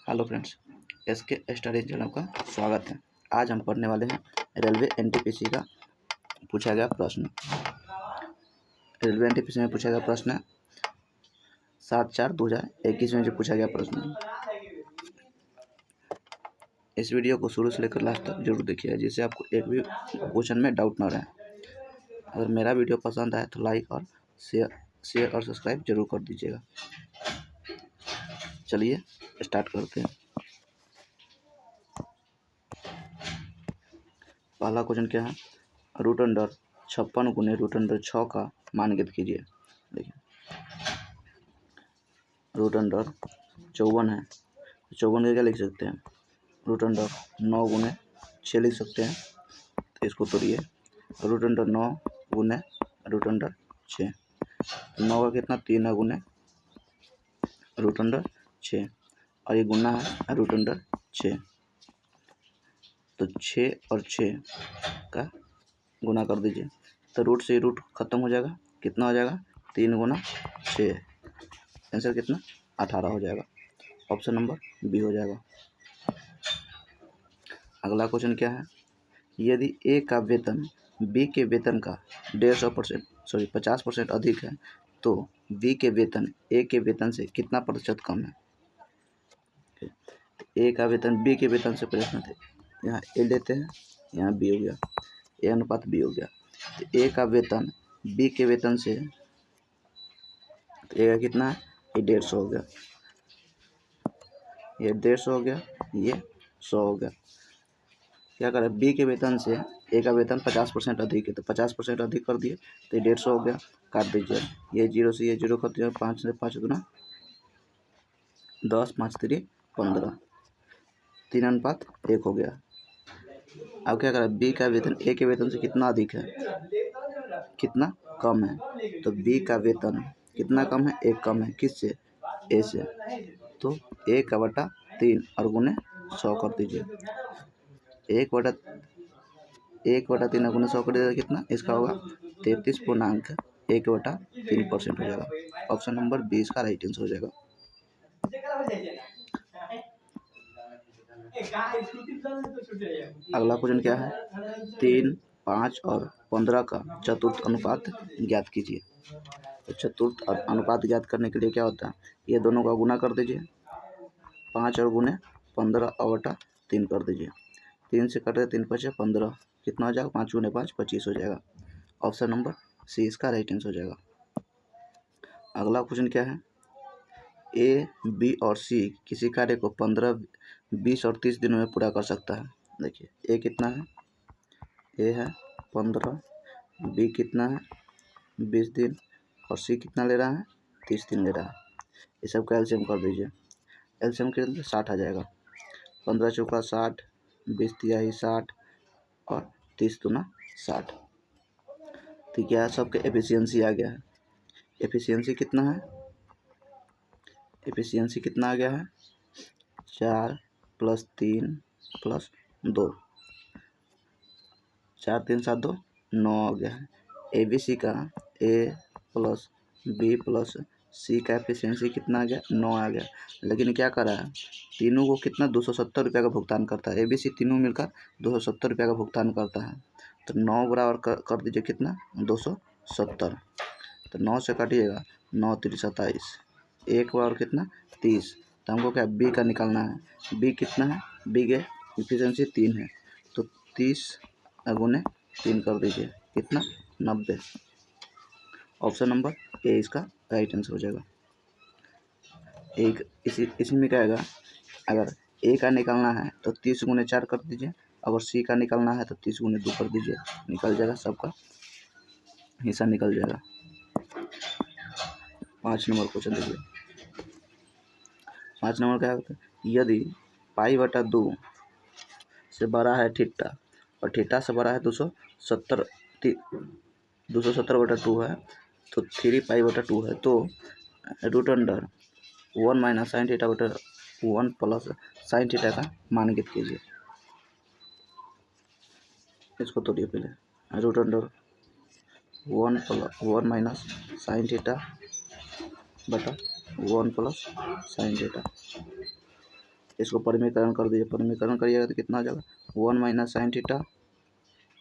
Hello friends, SK study channel का स्वागत है। आज हम पढ़ने वाले हैं रेलवे एनटीपीसी का पूछा गया प्रश्न। रेलवे एनटीपीसी में पूछा गया प्रश्न है 7/4/2021 में जो पूछा गया प्रश्न है। इस वीडियो को शुरू से लेकर लास्ट तक जरूर देखिए, जिससे आपको एक भी क्वेश्चन में डाउट ना रहे। अगर मेरा वीडियो पसंद आए तो लाइक और शेयर और सब्सक्राइब जरूर कर दीजिएगा। चलिए स्टार्ट करते हैं। पहला क्वेश्चन क्या है, रूट अंडर 56 गुने रूट अंडर 6 का मान ज्ञात कीजिए। देखिए, रूट अंडर 54 है, 54 का क्या लिख सकते हैं, रूट अंडर 9 गुने 6 लिख सकते हैं। तो इसको तोड़िए, रूट अंडर 9 गुने रूट अंडर 6, 9 का कितना 3 गुने रूट अंडर 6 और ये गुना है रूट अंडर 6, तो 6 और 6 का गुना कर दीजिए। तो रूट से रूट खत्म हो जाएगा, कितना हो जाएगा 3 गुना 6, आंसर कितना 18 हो जाएगा। ऑप्शन नंबर बी हो जाएगा। अगला क्वेश्चन क्या है, यदि ए का वेतन बी के वेतन का 50% अधिक है तो बी के वेतन ए के वेतन से कितना प्रतिशत कम है। ए का वेतन बी के वेतन से प्रश्न थे, यहाँ ए लेते हैं, यहाँ बी हो गया, ए अनुपात बी हो गया। तो ए का वेतन बी के वेतन से, तो ए का कितना है, ये 150 हो गया, ये 150 हो गया, ये 100 हो गया। क्या करें, बी के वेतन से ए का वेतन 50% अधिक है, तो 50% अधिक कर दिए, तो ये 150 हो गया, काट दीजिए। ये 0 से ये 0 कर दिया, 5 से 5 गुना 10, 5 3 15, 3 अनुपात 1 हो गया। अब क्या करें, बी का वेतन ए के वेतन से कितना अधिक है, कितना कम है, तो बी का वेतन कितना कम है, 1 कम है, किससे, ए से, तो 1/3 और गुने 100 कर दीजिए। 1/3 गुना 100 कर दीजिए, कितना इसका होगा 33.1/3% हो जाएगा। ऑप्शन नंबर बी इसका राइट आंसर हो जाएगा। अगला क्वेश्चन क्या है, 3, 5 और 15 का चतुर्थ अनुपात ज्ञात कीजिए। तो चतुर्थ अनुपात ज्ञात करने के लिए क्या होता है, ये दोनों का गुना कर दीजिए, 5 और गुने 15/3 कर दीजिए। 3 से कटे 3 5 15, कितना हो जाएगा, 5 गुने 5 25 हो जाएगा। ऑप्शन नंबर सी इसका राइट आंसर हो जाएगा। अगला क्वेश्चन क्या है, ए, बी और सी किसी कार्य को 15, 20 और 30 दिनों में पूरा कर सकता है। देखिए, ए कितना है, ए है 15, बी कितना है 20 दिन और सी कितना ले रहा है 30 दिन ले रहा है। ये सब का एलसीएम कर दीजिए, एलसीएम के अंदर 60 आ जाएगा। 15 चौका 60, 20 तिहाई 60 और 30 दूना 60। तो क्या है, सबके एफिशिएंसी आ गया है। एफिशिएंसी कितना है, एफिशिएंसी कितना आ गया है, 4 + 3 + 2, 4 3 7 2 9 आ गया है। ए बी सी का ए प्लस बी प्लस सी का एफिशिएंसी कितना आ गया, 9 आ गया। लेकिन क्या कर रहा है, तीनों को कितना 270 रुपये का भुगतान करता है। ए बी सी तीनों मिलकर 270 रुपये का भुगतान करता है। तो 9 बराबर कर दीजिए, कितना 270, तो 9 से काटिएगा, 9 3 27, 1 बराबर कितना 30। तो हमको क्या बी का निकालना है, बी कितना है, बी के एफिशिएंसी 3 है, तो 30 गुने 3 कर दीजिए, कितना 90। ऑप्शन नंबर ए इसका राइट आंसर हो जाएगा। एक इसी में क्या आएगा, अगर ए का निकालना है तो 30 गुने 4 कर दीजिए, अगर सी का निकालना है तो 30 गुने 2 कर दीजिए, निकल जाएगा, सबका हिस्सा निकल जाएगा। 5 नंबर क्वेश्चन देखिए। 5 नंबर क्या होता है, यदि π/2 से बड़ा है थीटा और थीटा से बड़ा है 270, 270/2 है, तो 3π/2 है, तो रूट अंडर 1 - sin θ/1 + sin θ का मान ज्ञात कीजिए। इसको तोड़िए पहले, रूट अंडर 1 - sin θ/1 + sin θ, इसको परिमीकरण कर दीजिए, परिमीकरण करिएगा तो कितना हो जाएगा 1 माइनस साइन थीटा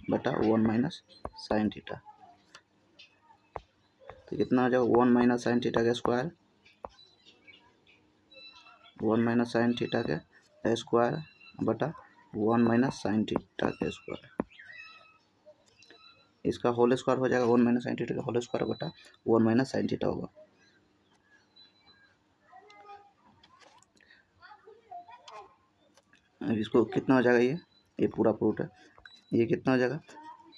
बटा 1 माइनस साइन थीटा। तो कितना हो जाएगा 1 माइनस साइन थीटा का स्क्वायर, 1 माइनस साइन थीटा के स्क्वायर बटा 1 माइनस साइन थीटा के स्क्वायर। इसका होल स्क्वायर हो जाएगा 1 माइनस साइन थीटा का होल स्क्वायर बटा 1 माइनस साइन थीटा होगा। अब इसको कितना हो जाएगा, ये पूरा फ्रूट है, ये कितना हो जाएगा,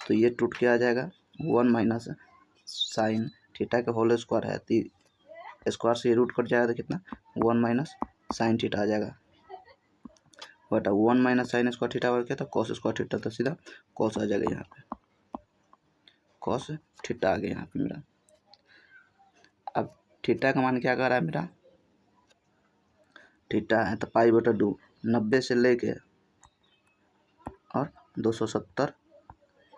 तो ये टूट के आ जाएगा 1 माइनस साइन थीटा का होल स्क्वायर है, तो स्क्वायर से रूट कट जाएगा तो कितना 1 माइनस साइन थीटा आ जाएगा बटा 1 माइनस साइन स्क्वायर थीटा और क्या था कॉस स्क्वायर थीटा, तो सीधा कॉस आ जाएगा, यहाँ पे कॉस थीटा आ गया यहाँ पे मेरा। अब थीटा का मान क्या कर रहा है मेरा, थीटा है तो पाई बटा 2, 90 से लेके और 270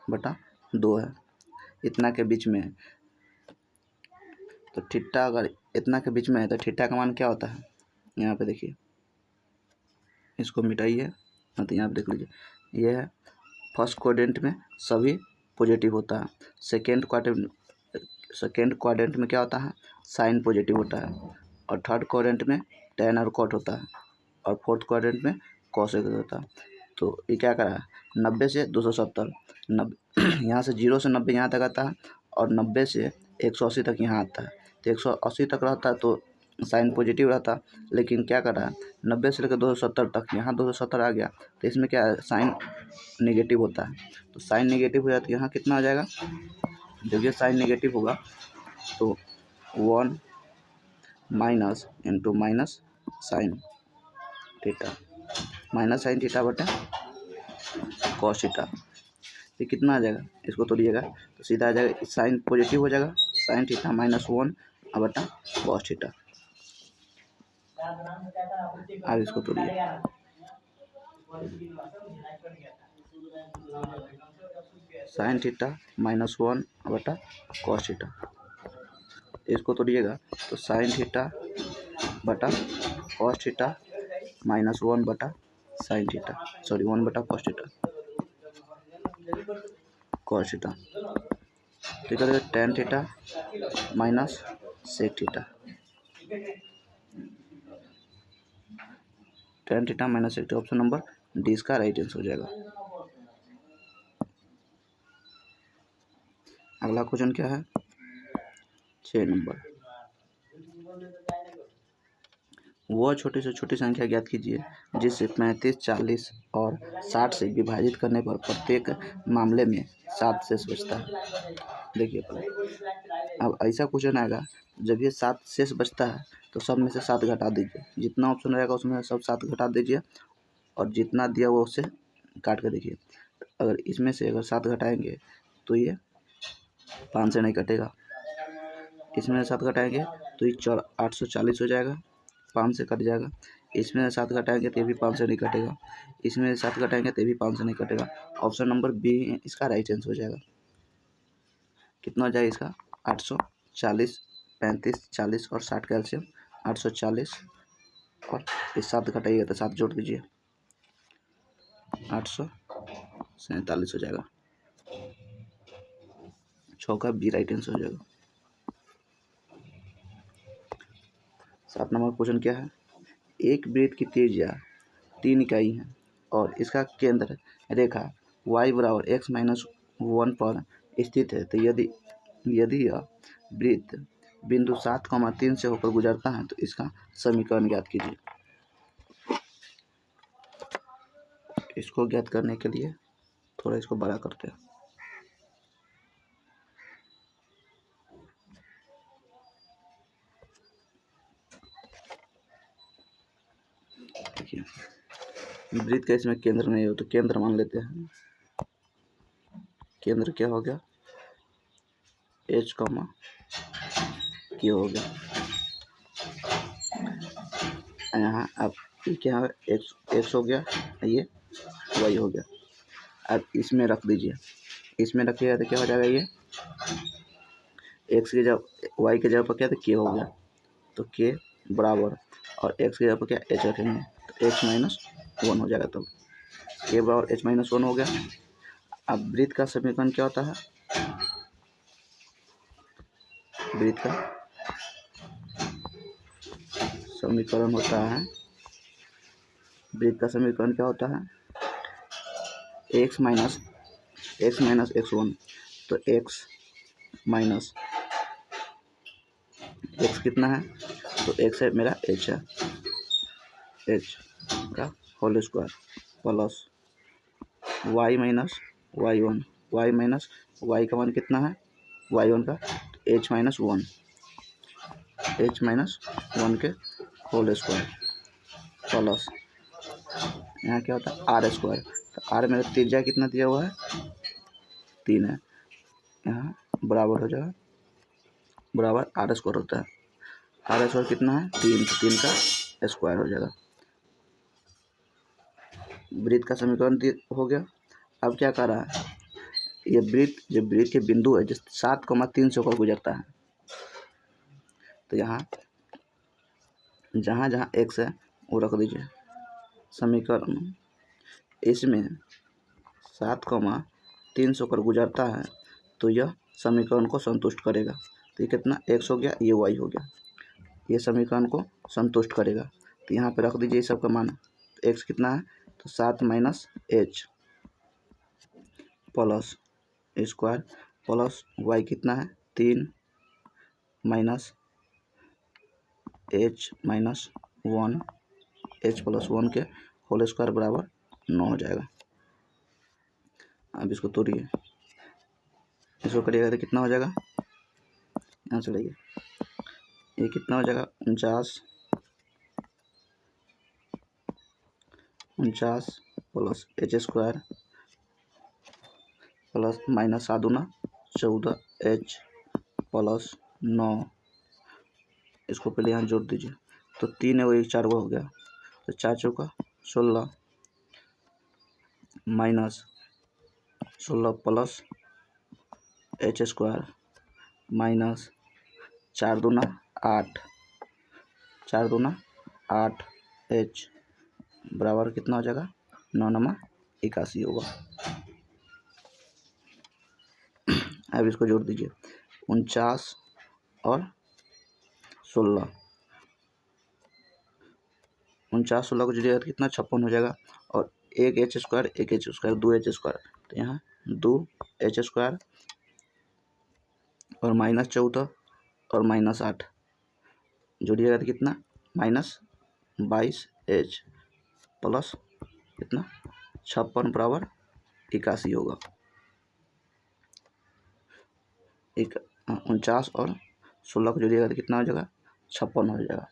बटा 2 है, इतना के बीच में है। तो थीटा अगर इतना के बीच में है तो थीटा का मान क्या होता है, यहाँ पे देखिए, इसको मिटाइए, तो यहाँ पे देख लीजिए, ये है फर्स्ट क्वाड्रेंट में सभी पॉजिटिव होता है, सेकेंड क्वाड्रेंट में क्या होता है साइन पॉजिटिव होता है, और थर्ड क्वाड्रेंट में टेन और कॉट होता है, और फोर्थ क्वाड्रेंट में कॉसेक होता है। तो ये क्या करा है 90 से 270, 90 यहाँ से 0 से 90 यहाँ तक आता है, और 90 से 180 तक यहाँ आता है। तो 180 तक रहता है तो साइन पॉजिटिव रहता, लेकिन क्या कर रहा है 90 से लेकर 270 तक, यहाँ 270 आ गया तो इसमें क्या है साइन नेगेटिव होता है। तो साइन नेगेटिव हो जाता है, यहाँ कितना आ जाएगा, जब ये साइन नेगेटिव होगा तो 1 minus into minus sine theta, minus sine theta बटा कॉस थीटा, ये कितना आ जाएगा, इसको तोड़िएगा तो सीधा आ जाएगा साइन पॉजिटिव हो जाएगा, साइन थीटा माइनस 1 बटा कॉस थीटा। अब इसको तोड़िए, साइन थीटा माइनस 1 बटा कॉस थीटा, इसको तोड़िएगा तो साइन थीटा बटा कॉस थीटा माइनस 1 बटा साइन थीटा, सॉरी 1 बटा कॉस थीटा, कॉस थीटा, ठीक है, tan theta minus sec theta, tan theta minus sec theta, option number D इसका राइट आंसर हो जाएगा। अगला क्वेश्चन क्या है 6 नंबर, वह छोटी से छोटी संख्या ज्ञात कीजिए जिससे 35, 40 और 60 से विभाजित करने पर प्रत्येक मामले में 7 शेष बचता है। देखिए पहले, अब ऐसा क्वेश्चन आएगा जब ये 7 शेष बचता है तो सब में से 7 घटा दीजिए, जितना ऑप्शन रहेगा उसमें सब 7 घटा दीजिए, और जितना दिया हुआ उससे काट के देखिए। अगर इसमें से अगर 7 घटाएंगे तो ये 5 से नहीं कटेगा, इसमें 7 घटाएंगे तो ये 840 हो जाएगा, 5 से कट जाएगा, इसमें 7 घटाएंगे तो ये भी 5 से नहीं कटेगा, इसमें 7 घटाएंगे तो ये भी 5 से नहीं कटेगा। ऑप्शन नंबर बी इसका राइट आंसर हो जाएगा। कितना हो जाएगा इसका 840, 35, 40 और 60 का एलसीएम 840, और ये 7 घटाइएगा तो 7 जोड़ दीजिए 847 हो जाएगा, 6 का बी राइट आंसर हो जाएगा। 7 नंबर क्वेश्चन क्या है, एक वृत्त की त्रिज्या 3 इकाई है और इसका केंद्र रेखा y बराबर x-1 पर स्थित है, तो यदि यह वृत्त बिंदु 7,3 से होकर गुजरता है तो इसका समीकरण ज्ञात कीजिए। इसको ज्ञात करने के लिए थोड़ा इसको बड़ा करते हैं, देखिए वृत्त का इसमें केंद्र नहीं हो तो केंद्र मान लेते हैं, केंद्र क्या हो गया h, Q हो गया, यहाँ अब क्या है x हो गया, ये y हो गया। अब इसमें रख दीजिए, इसमें रखिएगा तो क्या हो जाएगा, ये x की जगह y की जगह पर क्या था k हो गया, तो k बराबर और x की जगह पर क्या h रखेंगे, तो एच माइनस वन हो जाएगा। तब ए बराबर एच माइनस वन हो गया। अब वृत्त का समीकरण क्या होता है? वृत्त का समीकरण होता है, वृत्त का समीकरण क्या होता है? X minus x one. तो एक्स माइनस एक्स कितना है? तो एक्स है मेरा एच है, एच का whole square plus Y minus Y one, Y minus Y का मान कितना है? वाई वन का H minus one, H minus one के होल स्क्वायर प्लस यहाँ क्या होता है? Are square. तो आर मेरा त्रिज्या कितना दिया हुआ है? 3 है। यहाँ बराबर हो जाएगा, बराबर आर स्क्वायर होता है। आर स्क्वायर कितना है? 3, तो 3 का स्क्वायर हो जाएगा। वृत्त का समीकरण हो गया। अब क्या कर रहा है? ये वृत्त, जो वृत्त के बिंदु है, जिस 7,3 से होकर गुजरता है, तो यहाँ जहाँ जहाँ एक्स है वो रख दीजिए। समीकरण इसमें 7,3 से होकर गुजरता है, तो यह समीकरण को संतुष्ट करेगा। तो ये कितना? एक्स हो गया, ये वाई हो गया, ये समीकरण को संतुष्ट करेगा। तो यहाँ पे रख दीजिए ये सब का मान। तो एक्स कितना है? तो 7 minus H plus square plus Y कितना है? 3 minus H minus one, H plus one के होल स्क्वायर बराबर 9 हो जाएगा। अब इसको तोड़िए, इसको करिएगा तो कितना हो जाएगा? यहाँ से लाइए, ये कितना हो जाएगा? 49 plus H square plus minus 7 दूना 14 एच प्लस 9, इसको पहले यहाँ जोड़ दीजिए। तो 3 है वो 1 4 हो गया, तो 4 चौका 16 minus 16 plus H square minus 4 दूना 8, 4 दूना 8 एच बराबर कितना हो जाएगा? 9 नमा 81 होगा। अब इसको जोड़ दीजिए, 49 और 16, 49 16 को जोड़िएगा तो कितना? 56 हो जाएगा। और एक एच स्क्वायर 2 एच स्क्वायर, तो यहाँ 2 एच स्क्वायर और माइनस 14 और माइनस 8 जोड़िएगा तो कितना? माइनस 22 एच प्लस कितना? 56 बराबर 81 होगा। 49 और 16 को जोड़िएगा तो कितना हो जाएगा? 56 हो जाएगा।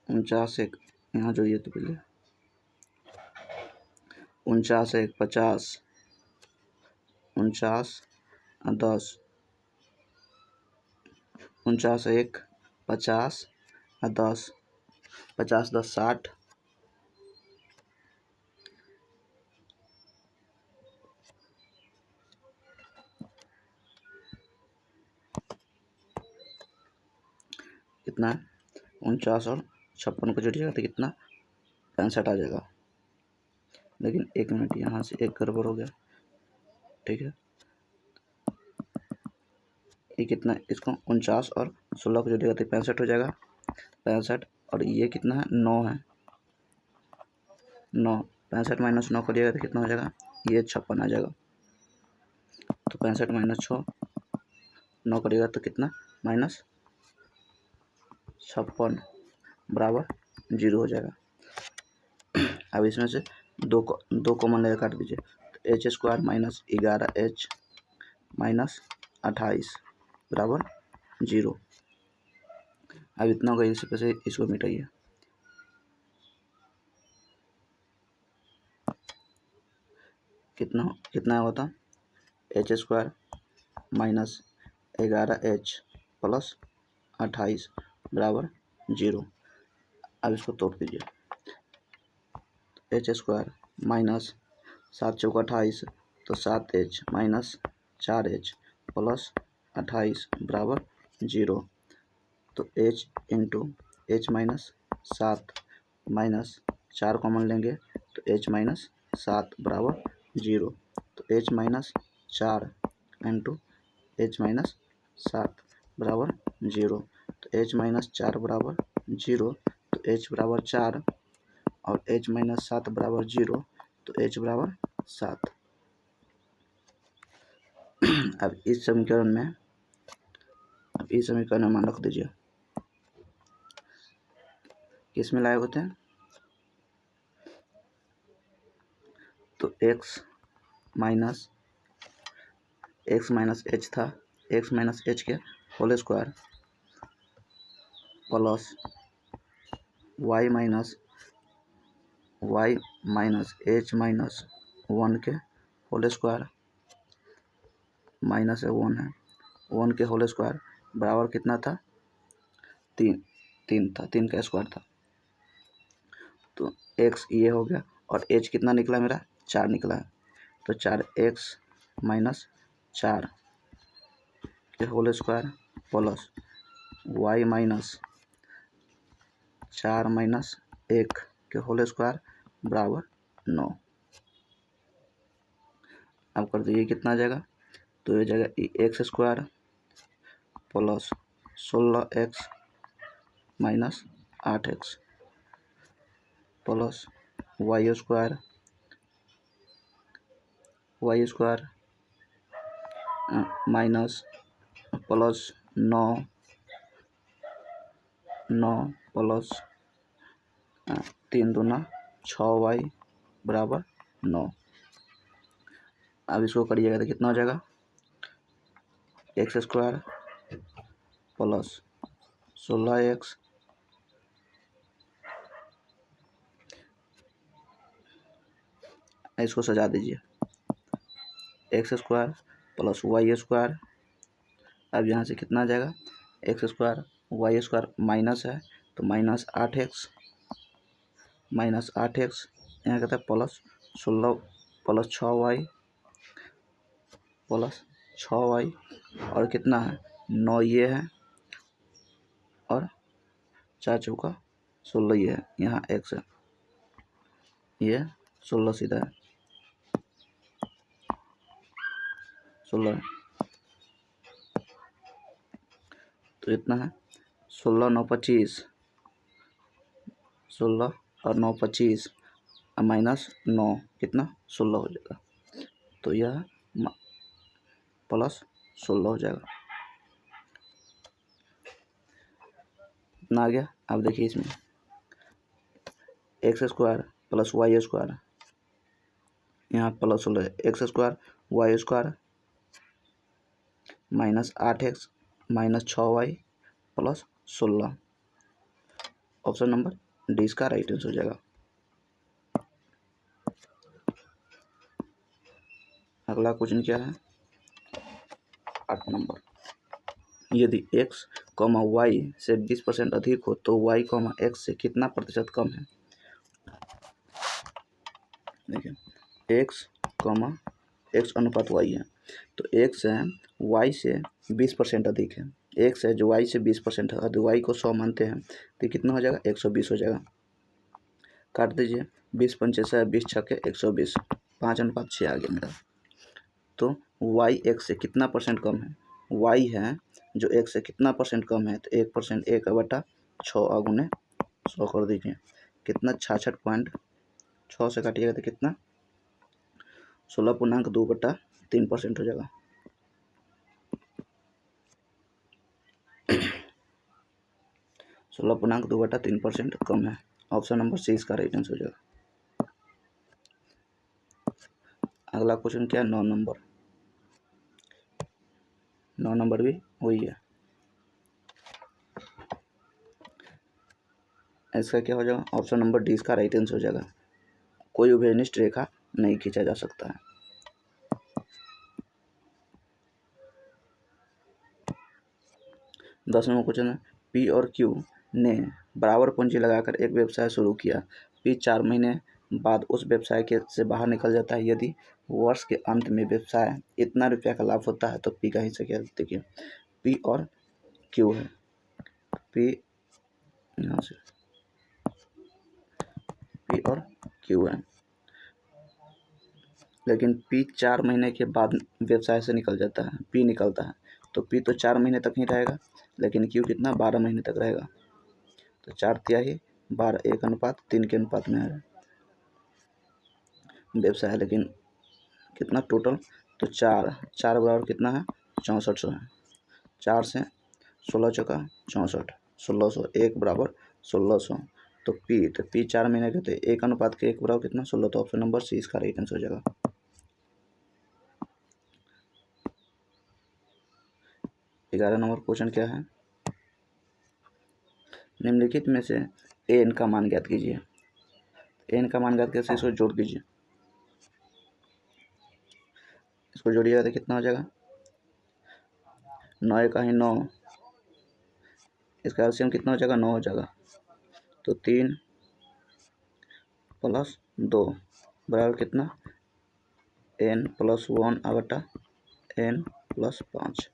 उनचास एक यहाँ जोड़िए तो पहले, 49 एक 50, 49 10, 49 एक 50 10, 50 10 60, कितना है? 49 और 56 को जोड़िएगा तो कितना? 65 आ जाएगा। लेकिन 1 मिनट, यहाँ से एक गड़बड़ हो गया, ठीक है। ये कितना है? इसको 49 और 16 को जोड़िएगा तो 65 हो जाएगा, 65। और ये कितना है? 9 है, 9, 65 माइनस 9 करिएगा तो कितना हो जाएगा? ये 56 आ जाएगा। तो 65 माइनस 6 9 करिएगा तो कितना? माइनस 56 बराबर 0 हो जाएगा। अब इसमें से दो कॉमन लेकर काट दीजिए। तो H square minus 11 H minus 28 बराबर 0। अब इतना होगा, इसी पे से इसको मिटाइए। कितना होता? H square minus 11 H plus 28 बराबर 0। अब इसको तोड़ दीजिए। एच स्क्वायर माइनस 7 चौका 28 तो 7h माइनस 4h प्लस 28 बराबर 0। तो h into H minus 7 minus 4 common लेंगे तो h माइनस 7 बराबर 0। तो h minus 4 into H minus 7 बराबर 0। तो h माइनस 4 बराबर 0। तो h बराबर 4 और h माइनस 7 बराबर 0। तो h बराबर 7। अब इस समीकरण में मान रख दीजिए किस में लाए होते हैं। तो x माइनस एच था, x माइनस एच के whole square plus y minus H minus 1 के होल स्क्वायर माइनस 1 है 1 के होल स्क्वायर बराबर कितना था 3 था, 3 का स्क्वायर था। तो x ये हो गया और h कितना निकला मेरा 4 निकला है। तो 4x माइनस 4 के whole square plus y minus 4 minus 1 के होल स्क्वायर बराबर 9। अब कर दीजिए कितना आ जाएगा। तो ये जाएगा X square plus 16x minus 8x plus Y square minus plus 9 plus 3 दूना 6y बराबर 9। अब इसको करिएगा तो कितना हो जाएगा एक्स स्क्वायर प्लस 16x इसको सजा दीजिए X square plus Y square. अब यहाँ से कितना आ जाएगा X square Y square minus है तो माइनस 8x यहाँ कहता है प्लस 16 प्लस 6y और कितना है 9 ये है और 4 चौका 16 ये है। यहाँ x है ये 16 सीधा है 16 है। तो इतना है 16 9 25 16 और 9 25 माइनस 9 कितना 16 हो जाएगा। तो यह प्लस 16 हो जाएगा। इतना आ गया। अब देखिए इसमें X square plus Y square यहाँ plus 16 X square Y square minus 8x minus 6y plus 16। Option number D इसका राइट आंसर हो जाएगा। अगला क्वेश्चन क्या है 8 नंबर। यदि x, y से 20% अधिक हो तो y, x से कितना प्रतिशत कम है। देखिए x अनुपात y है तो x है y से 20% अधिक है। x है जो y से 20% है और y को 100 मानते हैं तो कितना हो जाएगा 120 हो जाएगा। काट दीजिए 20 पंचे 20 छक्के 120 5:6 आ गया मेरा। तो y x से कितना परसेंट कम है y है जो x से कितना परसेंट कम है तो 1% 1/6 × 100 कर दीजिए कितना 66.6 से काटिएगा तो कितना 16.2/3% हो जाएगा। 16.2/3% कम है। ऑप्शन नंबर सी इसका राइट आंसर हो जाएगा। अगला क्वेश्चन क्या है 9 नंबर। 9 नंबर भी वही है। इसका क्या हो जाएगा ऑप्शन नंबर डी इसका राइट आंसर हो जाएगा। कोई उभयनिष्ठ रेखा नहीं खींचा जा सकता है। दस नंबर क्वेश्चन है पी और क्यू ने बराबर पूंजी लगाकर एक व्यवसाय शुरू किया। पी 4 महीने बाद उस व्यवसाय के से बाहर निकल जाता है। यदि वर्ष के अंत में व्यवसाय इतना रुपया का लाभ होता है तो पी का हिस्सा क्या है? देखिए पी और क्यू है। पी यहाँ से पी और क्यू है, लेकिन पी 4 महीने के बाद व्यवसाय से निकल जाता है, पी निकलता है, तो पी तो 4 महीने तक ही रहेगा, लेकिन क्यू कितना 12 महीने तक रहेगा। तो 4/3 12 1:3 के अनुपात में है व्यवसाय, लेकिन कितना टोटल, तो 4 बराबर कितना है 6400 है। 4 से 16 चौका 64, 1600, 1 बराबर 1600। तो पी 4 महीने के, तो 1:1 बराबर कितना 16। तो ऑप्शन नंबर सी इसका राइट आंसर हो जाएगा। 11 नंबर क्वेश्चन क्या है? निम्नलिखित में से एन का मान ज्ञात कीजिए। एन का मान ज्ञात कैसे, इसको जोड़ दीजिए, इसको जोड़िएगा तो कितना हो जाएगा 9 का ही 9, इसका एलसीएम कितना हो जाएगा 9 हो जाएगा। तो 3 + 2 बराबर कितना n + 1/n + 5,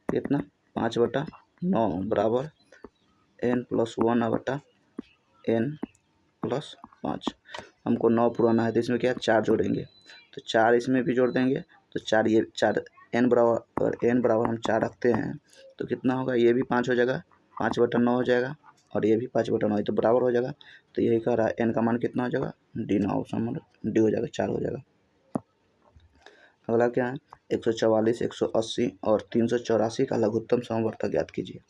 कितना 5/9 बराबर n + 1/n + 5। हमको 9 पुराना है तो इसमें क्या 4 जोड़ेंगे, तो 4 इसमें भी जोड़ देंगे, तो 4 ये 4 n बराबर, अगर n बराबर हम 4 रखते हैं तो कितना होगा, ये भी 5 हो जाएगा, 5/9 हो जाएगा, और ये भी 5/9, तो बराबर हो जाएगा। तो यही कह रहा है n का मान कितना हो जाएगा डी, ना ऑप्शन नंबर डी हो जाएगा, 4 हो जाएगा। अगला क्या है 144, 180 और 384 का लघुत्तम समवर्तक ज्ञात कीजिए।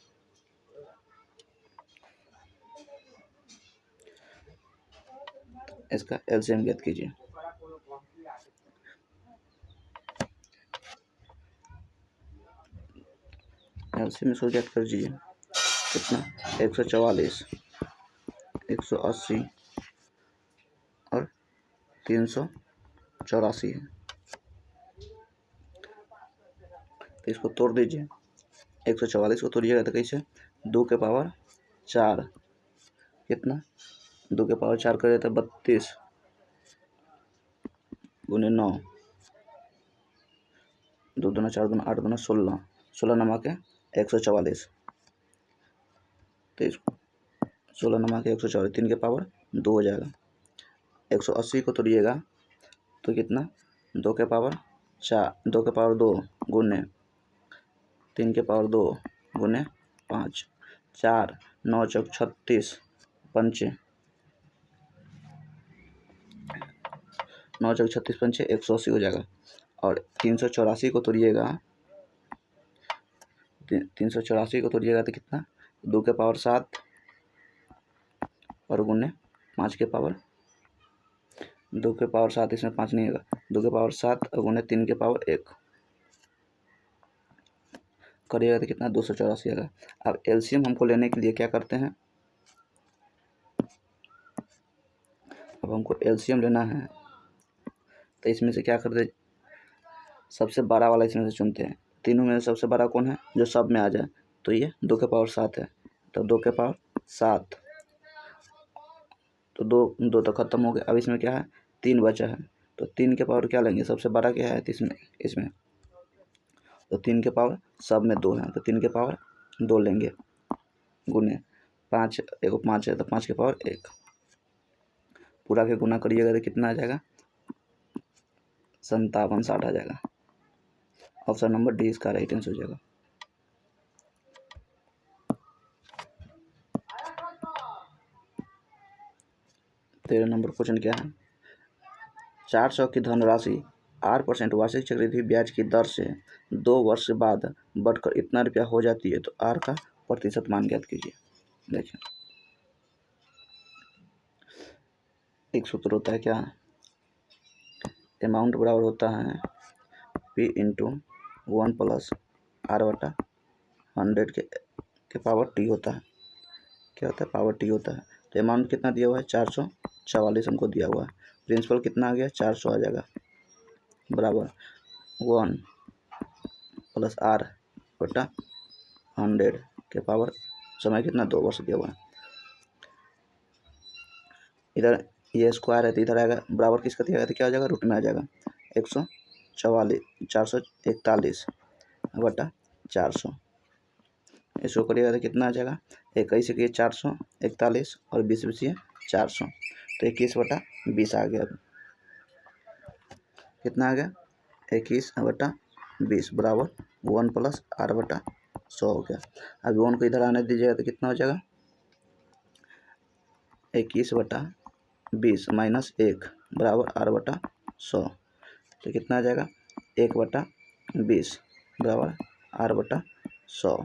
इसका एलसीएम ज्ञात कीजिए। एलसीएम इसको ज्ञात कर दीजिए, कितना 144, 180 और 384 है। तो इसको तोड़ दीजिए, 144 को तोड़िएगा तो कैसे 2 के पावर 4, कितना 2 के पावर 4 करे तो 32 गुने 9, 2 दूना 4 दूना 8 दूना 16, 16 नमा के 144, तो इसको 16 नमा के 144, 3 के पावर 2 हो जाएगा। 180 को तोड़िएगा तो कितना 2 के पावर 4, 2 के पावर 2 गुने 3 के पावर 2 गुने 5, 4 9 चौक 36 पंचे, 9 चौक 36 पंचे 180 हो जाएगा। और 384 को तोड़िएगा, 384 को तोड़िएगा तो कितना 2 के पावर 7 और गुने 5 के पावर, 2 के पावर 7 इसमें 5 नहीं होगा, 2 के पावर 7 और गुने 3 के पावर 1 करिएगा तो कितना 284 आएगा। अब एलसीएम हमको लेने के लिए क्या करते हैं, अब हमको एलसीएम लेना है तो इसमें से क्या करते, सबसे बड़ा वाला इसमें से चुनते हैं। तीनों में सबसे बड़ा कौन है जो सब में आ जाए, तो ये 2 के पावर 7 है, तो 2 के पावर 7, तो 2 तो खत्म हो गया। अब इसमें क्या है 3 बचा है, तो 3 के पावर क्या लेंगे, सबसे बड़ा क्या है इसमें तो 3 के पावर सब में 2 है, तो 3 के पावर 2 लेंगे गुने 5, एगो 5 है तो 5 के पावर 1, पूरा के गुना करिएगा तो कितना आ जाएगा 5760 आ जाएगा। ऑप्शन नंबर डी इसका राइट आंसर हो जाएगा। तेरह नंबर क्वेश्चन क्या है, 400 की धनराशि 8% वार्षिक चक्रवृद्धि ब्याज की दर से 2 वर्ष बाद बढ़कर इतना रुपया हो जाती है, तो आर का प्रतिशत मान ज्ञात कीजिए। देखिए एक सूत्र होता है क्या, अमाउंट बराबर होता है P × 1 + R/100 के पावर T होता है, क्या होता है पावर T होता है। तो अमाउंट कितना दिया हुआ है 444 हमको दिया हुआ है, प्रिंसिपल कितना आ गया 400 आ जाएगा, बराबर 1 + R/100 के पावर, समय कितना 2 वर्ष दिया हुआ है। इधर ये स्क्वायर है तो इधर आएगा बराबर किसका दिया गया तो क्या हो जाएगा, रूट में आ जाएगा 441 बटा 400। इसको करिएगा तो कितना आ जाएगा, 21 के 441 और 20 बचिए 400, तो 21/20 आ गया। कितना आ गया, 21/20 बराबर 1 + r/100 हो गया। अब 1 को इधर आने दीजिएगा तो कितना हो जाएगा, 21/20 माइनस 1 बराबर r/100, तो कितना आ जाएगा 1/20 बराबर r/100।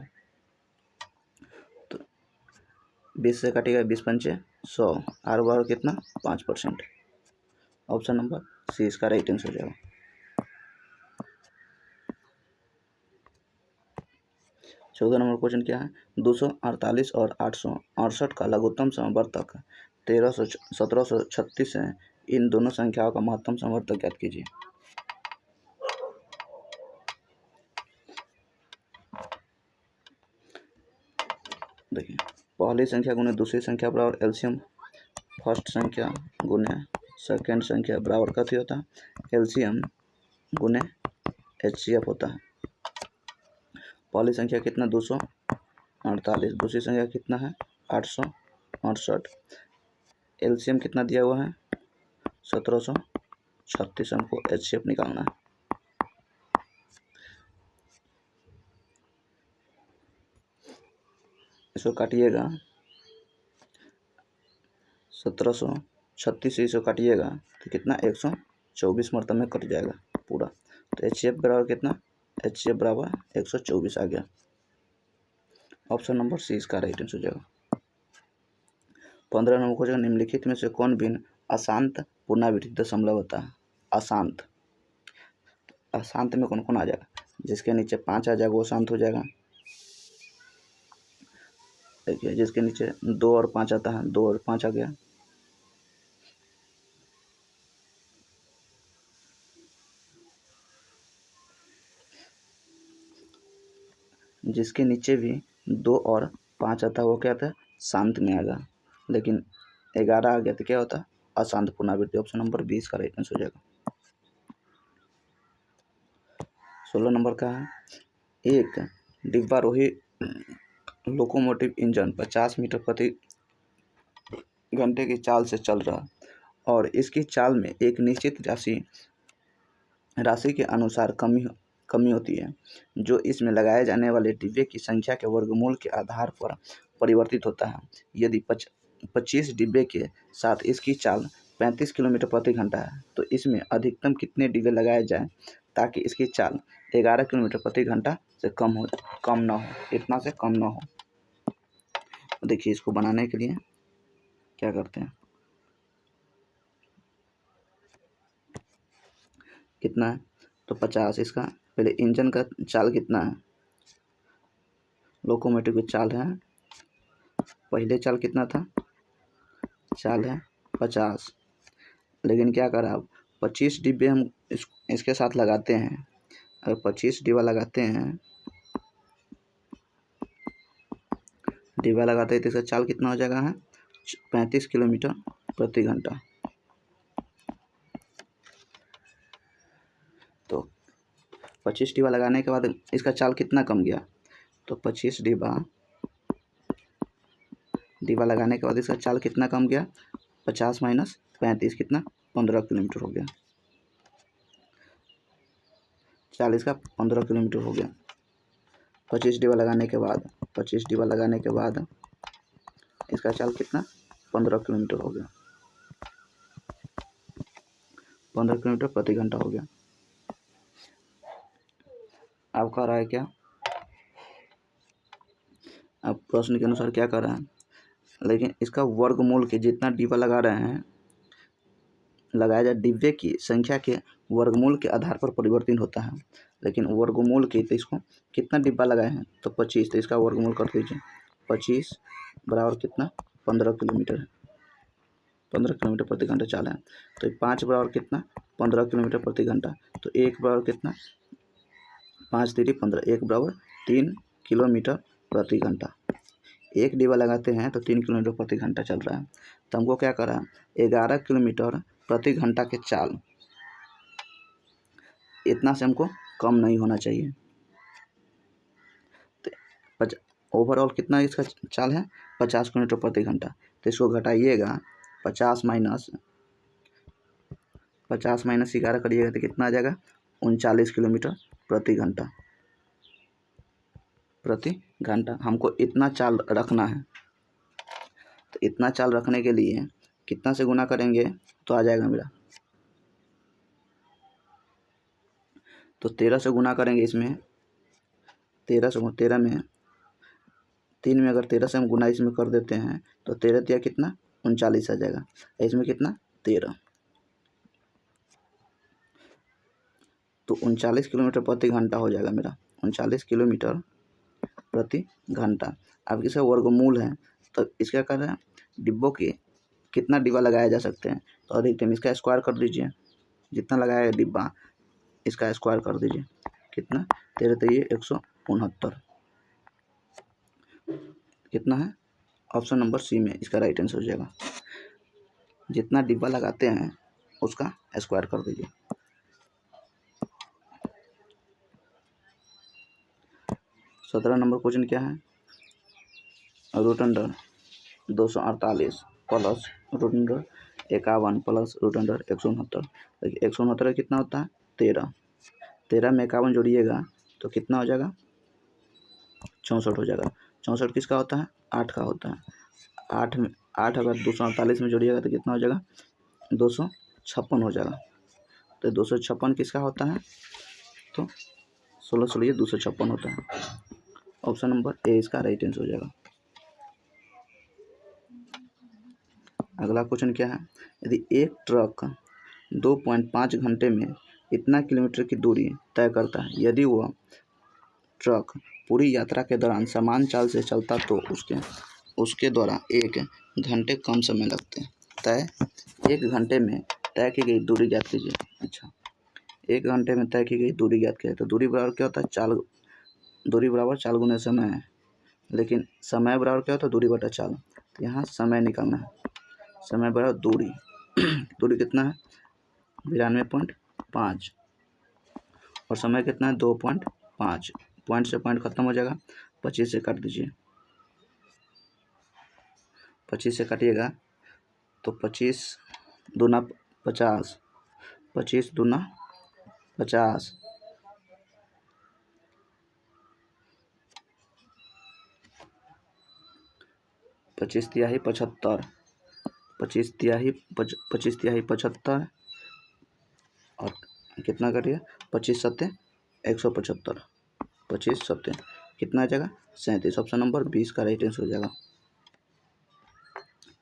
तो 20 से कटेगा 20 पंचे 100, r बराबर कितना 5%। ऑप्शन नंबर सी इसका राइट आंसर हो जाएगा। 14 नंबर क्वेश्चन क्या है, 248 और 868 का लघुत्तम समवर्तक 1736 है, इन दोनों संख्याओं का महत्तम समवर्तक ज्ञात कीजिए। देखिए, पहली संख्या गुने दूसरी संख्या बराबर एलसीएम, फर्स्ट संख्या गुने सेकेंड संख्या बराबर कथी होता है, एलसीएम गुने एचसीएफ होता है। पहली संख्या कितना 248, दूसरी संख्या कितना है 868, एलसीएम कितना दिया हुआ है 1736, हमको एचसीएफ निकालना है। इसको काटिएगा 1736 से इसको काटिएगा तो कितना 124 मरतब में कट जाएगा पूरा, तो एचसीएफ बराबर कितना, एचसीएफ बराबर 124 आ गया। ऑप्शन नंबर सी इसका राइट आंसर हो जाएगा। 15 नंबर क्वेश्चन, निम्नलिखित में से कौन भिन्न अशांत पुनरावृत्ति दशमलव होता है। अशांत, अशांत में कौन कौन आ जाएगा, जिसके नीचे 5 आ जाएगा वो शांत हो जाएगा। देखिए, जिसके नीचे 2 और 5 आता है, 2 और 5 आ गया। जिसके नीचे भी 2 और 5 आता है वो क्या आता है, शांत में आएगा। लेकिन 11 आ गया तो क्या होता है, अशांत पुनरावृत्ति। ऑप्शन नंबर 20 का राइट आंसर हो जाएगा। 16 नंबर का है, एक डिब्बारोही लोकोमोटिव इंजन 50 मीटर प्रति घंटे की चाल से चल रहा और इसकी चाल में एक निश्चित राशि के अनुसार कमी होती है, जो इसमें लगाए जाने वाले डिब्बे की संख्या के वर्गमूल के आधार पर परिवर्तित होता है। यदि 25 डिब्बे के साथ इसकी चाल 35 किलोमीटर प्रति घंटा है, तो इसमें अधिकतम कितने डिब्बे लगाए जाएं ताकि इसकी चाल 11 किलोमीटर प्रति घंटा से कम ना हो, इतना से कम ना हो। देखिए, इसको बनाने के लिए क्या करते हैं, कितना है तो 50, इसका पहले इंजन का चाल कितना है, लोकोमोटिव की चाल है, पहले चाल कितना था, चाल है 50, लेकिन क्या करा अब 25 डिब्बे हम इसके साथ लगाते हैं। अगर 25 डिब्बा लगाते हैं, तो इसका चाल कितना हो जाएगा है 35 किलोमीटर प्रति घंटा। तो 25 डिब्बा लगाने के बाद इसका चाल कितना कम गया, तो 25 डिब्बा लगाने के बाद इसका चाल कितना कम गया, 50 माइनस 35 कितना 15 किलोमीटर हो गया, 40 का 15 किलोमीटर हो गया। 25 डिब्बा लगाने के बाद इसका चाल कितना 15 किलोमीटर हो गया, 15 किलोमीटर प्रति घंटा हो गया। अब कह रहा है क्या, अब प्रश्न के अनुसार क्या कर रहा है, लेकिन इसका वर्गमूल के जितना डिब्बा लगा रहे हैं, लगाया जाए डिब्बे की संख्या के वर्गमूल के आधार पर परिवर्तन होता है। लेकिन वर्गमूल के, तो इसको कितना डिब्बा लगाए हैं तो 25, तो इसका वर्गमूल कर दीजिए, 25 बराबर कितना 15 किलोमीटर है, 15 किलोमीटर प्रति घंटा चाल है। तो 5 बराबर कितना 15 किलोमीटर प्रति घंटा, तो 1 बराबर कितना 5 3 15, 1 बराबर 3 किलोमीटर प्रति घंटा। एक डिब्बा लगाते हैं तो 3 किलोमीटर प्रति घंटा चल रहा है, तो हमको क्या करा, 11 किलोमीटर प्रति घंटा के चाल, इतना से हमको कम नहीं होना चाहिए। तो ओवरऑल कितना इसका चाल है, 50 किलोमीटर प्रति घंटा। तो इसको घटाइएगा, 50 माइनस 11 करिएगा तो कितना आ जाएगा, 39 किलोमीटर प्रति घंटा। हमको इतना चाल रखना है। तो इतना चाल रखने के लिए कितना से गुना करेंगे तो आ जाएगा मेरा, तो 13 से गुना करेंगे इसमें, 13 में 3 में अगर 13 से हम गुना इसमें कर देते हैं तो 13 दिया कितना, 39 आ जाएगा। इसमें कितना, 13, तो 39 किलोमीटर प्रति घंटा हो जाएगा मेरा, 39 किलोमीटर प्रति घंटा। अब इसका वर्गमूल है, तो इसका कर रहे हैं डिब्बों के कितना डिब्बा लगाया जा सकते हैं, तो अधिकतम इसका स्क्वायर कर दीजिए, जितना लगाया डिब्बा इसका स्क्वायर कर दीजिए, कितना, 13 तो ये 169, कितना है, ऑप्शन नंबर सी में इसका राइट आंसर हो जाएगा। जितना डिब्बा लगाते हैं उसका स्क्वायर कर दीजिए। 17 नंबर क्वेश्चन क्या है, root under 248 plus root under 51 plus root under 169। देखिए 169 कितना होता है, 13, 13 में 51 जोड़िएगा तो कितना हो जाएगा, 64 हो जाएगा। 64 किसका होता है, 8 का होता है। 8 अगर 248 में जोड़िएगा तो कितना हो जाएगा, 256 हो जाएगा। तो 256 किसका होता है, तो 16 16 256 होता है। ऑप्शन नंबर ए इसका राइट आंसर हो जाएगा। अगला क्वेश्चन क्या है, यदि एक ट्रक 2.5 घंटे में इतना किलोमीटर की दूरी तय करता है, यदि वह ट्रक पूरी यात्रा के दौरान समान चाल से चलता तो उसके द्वारा 1 घंटे कम समय लगते हैं। तय 1 घंटे में तय की गई दूरी ज्ञात कीजिए। अच्छा, 1 घंटे में तय की गई दूरी ज्ञात कीजिए, तो दूरी बराबर क्या होता है, चाल, दूरी बराबर चाल गुने समय है, लेकिन समय बराबर क्या होता है, दूरी बटा चाल। तो यहाँ समय निकालना है, समय बराबर दूरी दूरी कितना है, 92.5 और समय कितना है, 2.5। पॉइंट से पॉइंट खत्म हो जाएगा, 25 से काट दीजिए, 25 से काटिएगा तो 25 दूना 50, 25 दूना 50, 25 तिहाई 75, 25 तिहाई 75 और कितना कटिए, 25 सत्ते 175, 25 सत्ते कितना आ जाएगा, 37। ऑप्शन नंबर 20 का राइट आंसर हो जाएगा।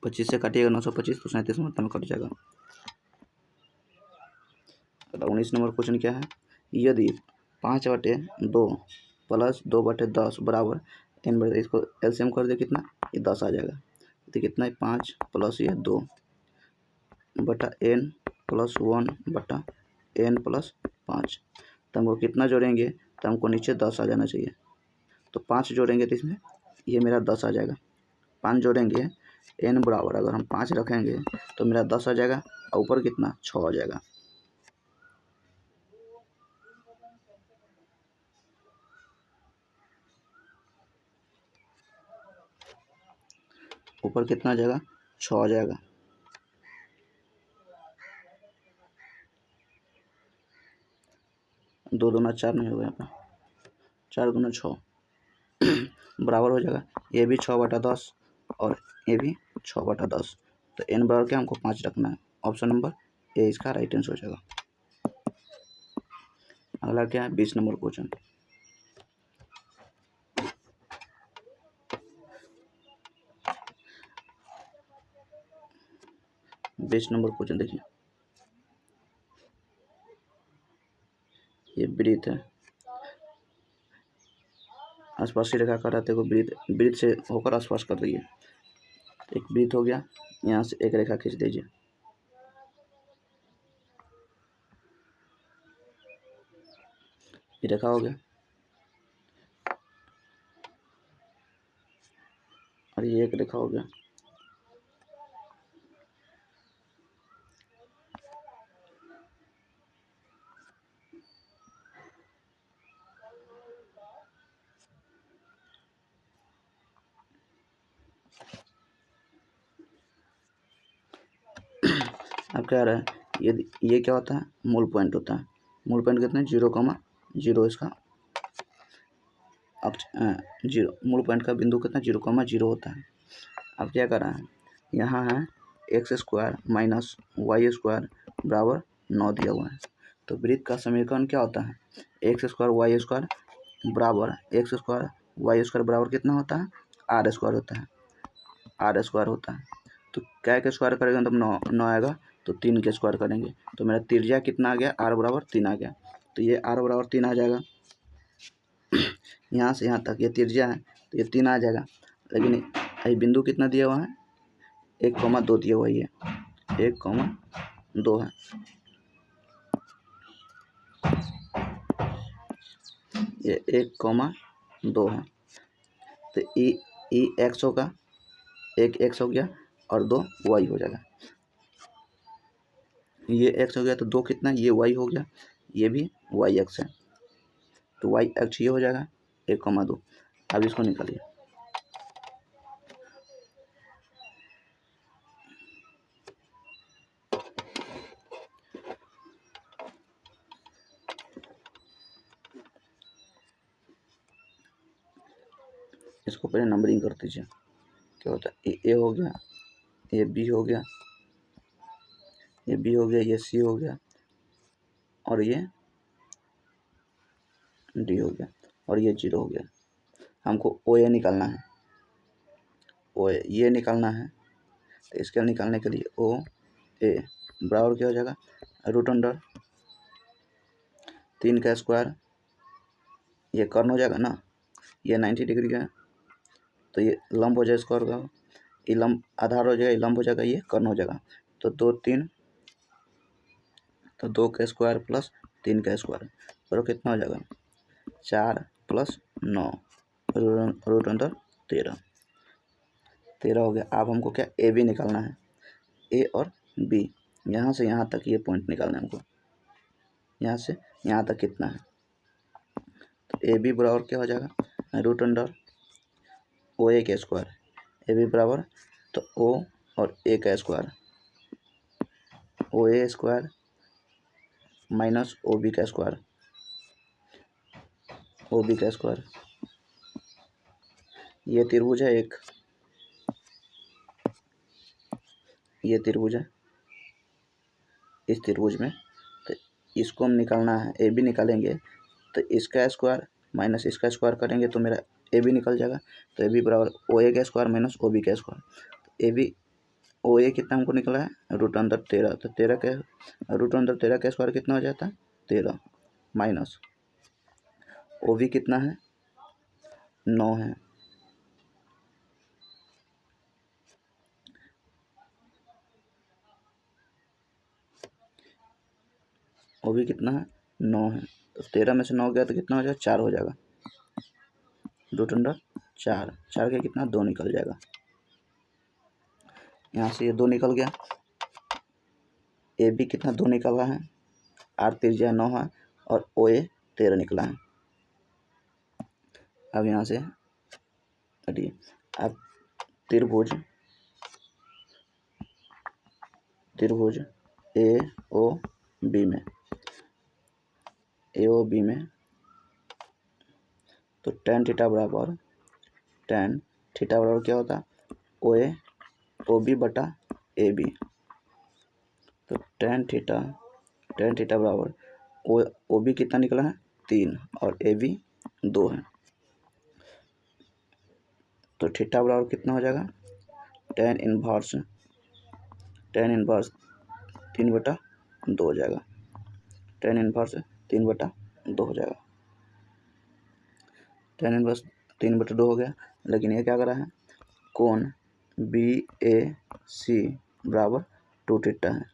25 से काटिएगा 925 तो 37 में कट जाएगा। 19 नंबर क्वेश्चन क्या है, यदि 5/2 प्लस 2/10 बराबर n, इसको एलसीएम कर दे कितना, ये 10 आ जाएगा। तो कितना है, 5 प्लस ये 2 बटा n प्लस 1 बटा n प्लस 5। तो हमको कितना जोड़ेंगे, तो हमको नीचे 10 आ जाना चाहिए। तो 5 जोड़ेंगे तो इसमें ये मेरा 10 आ जाएगा। 5 जोड़ेंगे n बराबर, अगर हम 5 रखेंगे तो मेरा 10 आ जाएगा और ऊपर कितना, 6 आ जाएगा। ऊपर कितना आ जाएगा, 6 आ जाएगा। दो दूना 4 नहीं होगा, यहाँ पे 4 दूना 6 बराबर हो जाएगा। ये भी 6/10 और ये भी 6/10। तो n बराबर क्या, हमको 5 रखना है। ऑप्शन नंबर ए इसका राइट आंसर हो जाएगा। अगला क्या है, 20 नंबर क्वेश्चन। देखिए, ये वृत्त है, स्पर्शी रेखा का रहते को वृत्त से होकर स्पर्श कर रही है। एक वृत्त हो गया, यहाँ से एक रेखा खींच दीजिए, ये रेखा हो गया, और ये एक रेखा हो गया। अब क्या रहा है, ये क्या होता है, मूल पॉइंट होता है। मूल पॉइंट कितना है, 0,0 इसका जीरो, मूल पॉइंट का बिंदु कितना 0,0 होता है। अब क्या कर रहा है, यहाँ है x² माइनस y² बराबर 9 दिया हुआ है। तो वृत्त का समीकरण क्या होता है, x² y² बराबर x² y² बराबर कितना होता है, r² होता है, r² होता है। तो क्या के स्क्वायर करेंगे मतलब 9 आएगा, तो 3 के स्क्वायर करेंगे तो मेरा त्रिज्या कितना आ गया, r बराबर 3 आ गया। तो ये r बराबर 3 आ जाएगा। यहाँ से यहाँ तक ये त्रिज्या है तो ये 3 आ जाएगा। लेकिन ये बिंदु कितना दिया हुआ है, 1,2 दिया हुआ है, ये 1,2 है। ये 1,2 है। तो ई x होगा, एक x हो गया और 2 y हो जाएगा। ये x हो गया तो 2 कितना, ये y हो गया, ये भी y x है, तो y x ये हो जाएगा 1,2। अब इसको निकालिए, इसको पहले नंबरिंग कर दीजिए। क्या होता है, ए हो गया, ये बी हो गया, ये बी हो गया, ये सी हो गया और ये डी हो गया और ये 0 हो गया। हमको ओ ए निकालना है, ओ ए ये निकालना है। तो इसके निकालने के लिए ओ ए बराबर क्या हो जाएगा, √3 का स्क्वायर, ये कर्ण हो जाएगा ना, ये 90 डिग्री का है तो ये लंब हो जाएगा स्क्वायर का, ये लंब आधार हो जाएगा, ये लंब हो जाएगा, ये कर्ण हो जाएगा। तो 2 का स्क्वायर प्लस 3 का स्क्वायर और कितना हो जाएगा, 4 + 9 √13 हो गया। अब हमको क्या ए बी निकालना है, ए और बी, यहाँ से यहाँ तक ये पॉइंट निकालना है हमको, यहाँ से यहाँ तक कितना है। तो ए बी बराबर क्या हो जाएगा, √OA का स्क्वायर, ए बी बराबर तो ओ और ए का square, OA square minus OB का स्क्वायर, OB का स्क्वायर। ये त्रिभुज है एक, ये त्रिभुज है इस त्रिभुज में, तो इसको हम निकालना है, ए बी निकालेंगे तो इसका स्क्वायर माइनस इसका स्क्वायर करेंगे तो मेरा ए बी निकल जाएगा। तो ए बी बराबर ओ ए का स्क्वायर माइनस ओ बी का स्क्वायर। ए बी ओ ए कितना हमको निकला है, √13, तो 13 के √13 का स्क्वायर कितना हो जाता है, 13 माइनस ओ बी कितना है, 9 है, ओ बी कितना है, 9 है। तो 13 में से 9 गया तो कितना हो जाएगा, 4 हो जाएगा, √4, 4 के कितना 2 निकल जाएगा। यहाँ से ये 2 निकल गया, ए बी कितना 2 निकल रहा है, आर त्रिज्या 9 है और ओ ए 13 निकला है। अब यहाँ से हटिए, अब त्रिभुज ए ओ बी में तो tan थीटा बराबर क्या होता है, ओ बी बटा ए बी। तो tan थीटा बराबर ओ बी कितना निकला है, 3 और ए बी 2 है। तो थीटा बराबर कितना हो जाएगा, tan इनवर्स 3/2 हो जाएगा, tan इनवर्स 3/2 हो जाएगा, tan इनवर्स 3/2 हो गया। लेकिन ये क्या कर रहा है, कोण बी ए सी बराबर 2 थीटा है,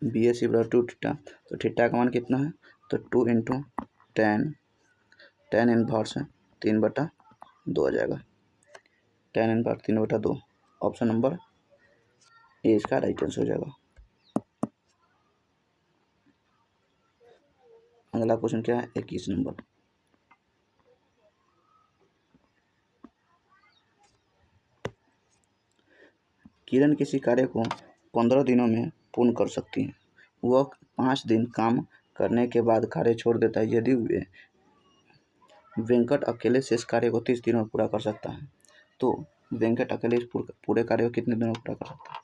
बी ए सी बराबर 2 थीटा। तो थीटा का मान कितना है, तो 2 × tan इनवर्स 3/2 हो जाएगा, tan inverse 3/2। Option number A इसका राइट आंसर हो जाएगा। अगला क्वेश्चन क्या है, 21 नंबर। किरण किसी कार्य को 15 दिनों में पूर्ण कर सकती है। वह 5 दिन काम करने के बाद कार्य छोड़ देता है। यदि वेंकट अकेले शेष कार्य को 30 दिनों में पूरा कर सकता है, तो वेंकट अकेले इस पूरे कार्य को कितने दिनों में पूरा कर सकता है?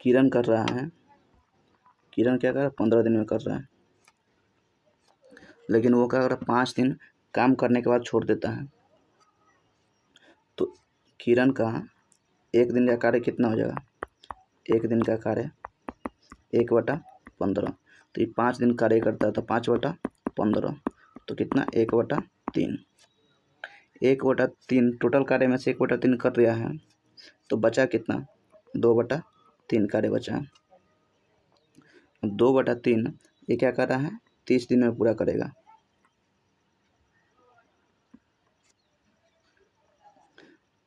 किरण क्या कर रहा है? 15 दिन में कर रहा है, लेकिन वो क्या कर रहा है? 5 दिन काम करने के बाद छोड़ देता है। तो किरण का एक दिन का कार्य कितना हो जाएगा? एक दिन का कार्य 1/15। तो ये 5 दिन कार्य करता है, तो 5/15 तो कितना? 1/3। 1/3 टोटल कार्य में से 1/3 कर दिया है, तो बचा कितना? 2/3 कार्य बचा है। 2/3 ये क्या कर रहा है? 30 दिन में पूरा करेगा।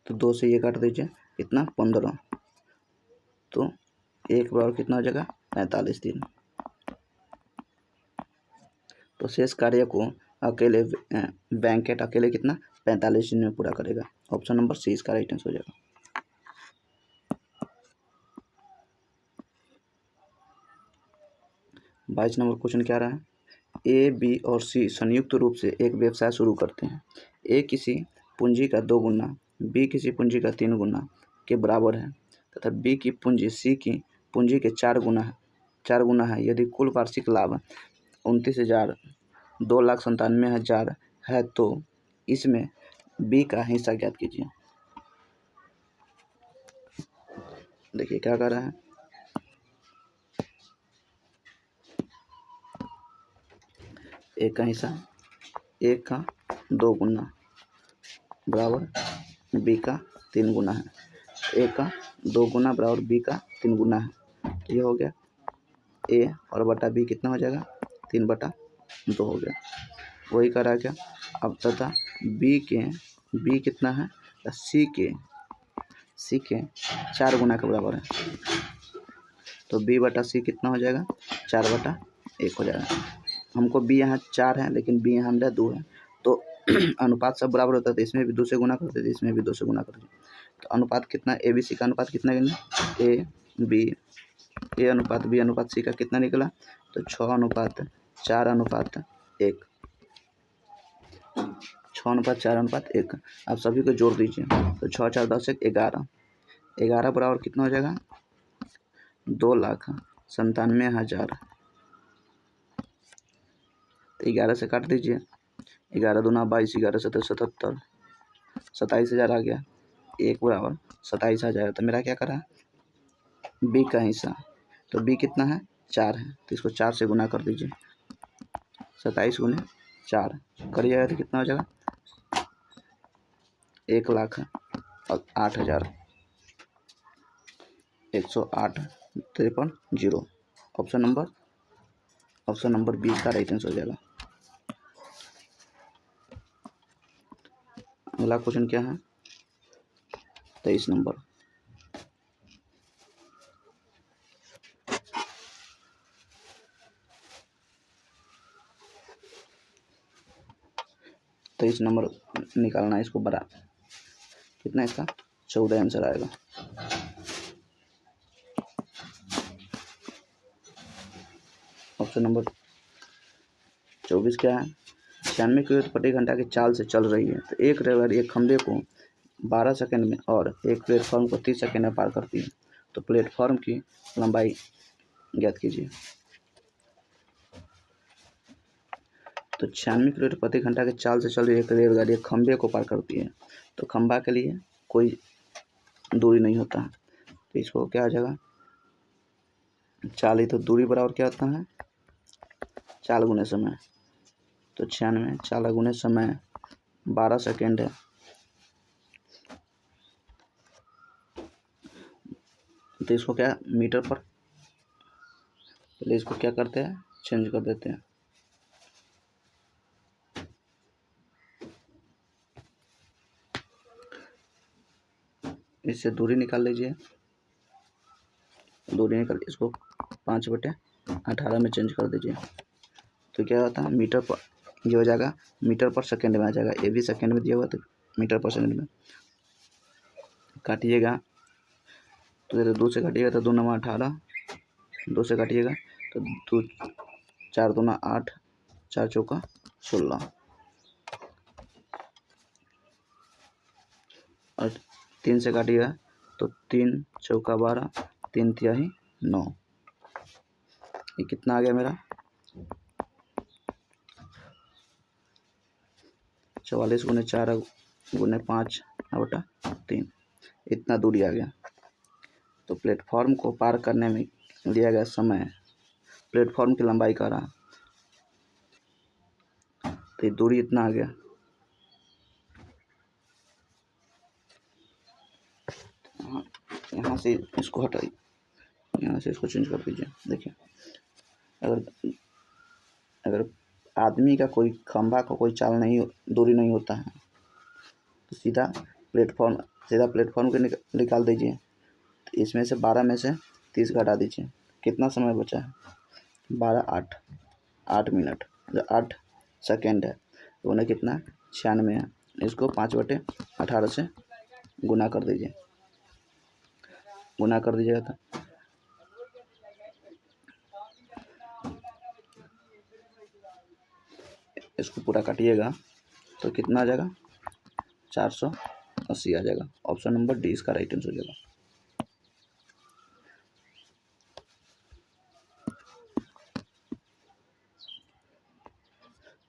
तो 2 से ये काट दीजिए, कितना? 15। तो 1 बराबर कितना हो जाएगा? 45 दिन। तो शेष कार्य को अकेले वेंकट अकेले कितना? 45 दिन में पूरा करेगा। ऑप्शन नंबर सी इसका राइट आंसर हो जाएगा। 22 नंबर क्वेश्चन क्या रहा है? ए, बी और सी संयुक्त रूप से एक व्यवसाय शुरू करते हैं। ए किसी पूंजी का 2 गुना, बी किसी पूंजी का 3 गुना के बराबर है तथा बी की पूंजी सी की पूंजी के 4 गुना है। यदि कुल वार्षिक लाभ 29,02,97,000 है, तो इसमें बी का हिस्सा ज्ञात कीजिए। देखिए क्या कर रहा है? एक का हिस्सा 1 का 2 गुना बराबर बी का 3 गुना है। 1 का 2 गुना बराबर बी का 3 गुना है। तो ये हो गया ए और बटा बी कितना हो जाएगा? 3/2 हो गया। वही करा क्या अब? तथा बी कितना है? सी के 4 गुना के बराबर है। तो b/c कितना हो जाएगा? 4/1 हो जाएगा। हमको b यहाँ 4 है, लेकिन b यहाँ मेरा 2 है। तो अनुपात सब बराबर होता है, तो इसमें भी 2 से गुना कर देते, इसमें भी 2 से गुना कर देते। तो अनुपात कितना? ए बी सी का अनुपात कितना गिना? ए अनुपात बी अनुपात सी का कितना निकला? तो 6:4:1। 6:4:1। आप सभी को जोड़ दीजिए, तो 6 4 10 1 11। 11 बराबर कितना हो जाएगा? 2,97,000। तो 11 से काट दीजिए, 11 दूना 22, 11 7 77, 27,000 आ गया। 1 बराबर 27,000। तो मेरा क्या करा? बी का हिस्सा, तो बी कितना है? 4 है, तो इसको 4 से गुना कर दीजिए। 27 × 4 करिएगा तो कितना हो जाएगा? 1,08,000। 108,53,000। ऑप्शन नंबर बी का राइट आंसर हो जाएगा। अगला क्वेश्चन क्या है? 23 नंबर। निकालना है इसको बड़ा। कितना इसका? 14 आंसर आएगा। ऑप्शन नंबर 24 क्या है? 96 किलोमीटर प्रति घंटा की चाल से चल रही है, तो एक रेलगाड़ी एक खंभे को 12 सेकंड में और एक प्लेटफॉर्म को 30 सेकंड में पार करती है। तो प्लेटफॉर्म की लंबाई ज्ञात कीजिए। तो 96 किलोमीटर प्रति घंटा की चाल से चल रही एक रेलगाड़ी एक खंभे को पार करती है, तो खंभा के लिए कोई दूरी नहीं होता है, तो इसको क्या आ जाएगा? चाल ही तो दूरी बराबर क्या होता है? चाल गुने समय। तो 96 चाल गुने समय 12 सेकेंड है। तो इसको क्या मीटर पर, पहले इसको क्या करते हैं? चेंज कर देते हैं। इससे दूरी निकाल लीजिए। दूरी निकाल इसको 5/18 में चेंज कर दीजिए, तो क्या होता है? मीटर पर ये हो जाएगा, मीटर पर सेकेंड में आ जाएगा। ए भी सेकेंड में दिया हुआ, तो मीटर पर सेकंड में। काटिएगा तो जैसे 2 से काटिएगा तो 2 9 18, 2 से काटिएगा तो 2 4 2 8, 4 चौका 16 और 3 से काटिएगा तो 3 चौका 12, 3 तिहाई 9। ये कितना आ गया मेरा 44 गुने 4 गुने 5 बटा 3, इतना दूरी आ गया। तो प्लेटफॉर्म को पार करने में लिया गया समय प्लेटफॉर्म की लंबाई का रहा, तो ये दूरी इतना आ गया। यहाँ से इसको हटाइए, यहाँ से इसको चेंज कर दीजिए। देखिए अगर आदमी का कोई खंभा का कोई चाल नहीं दूरी नहीं होता है तो सीधा प्लेटफॉर्म को निकाल दीजिए। तो इसमें से 12 में से 30 घटा दीजिए। कितना समय बचा है 12 8 मिनट, जो 8 सेकेंड है तो उन्हें कितना 96 है। इसको 5/18 से गुना कर दीजिए। गुना कर दीजिएगा तो इसको पूरा काटिएगा तो कितना आ जाएगा 480 आ जाएगा। ऑप्शन नंबर डी इसका राइट आंसर हो जाएगा।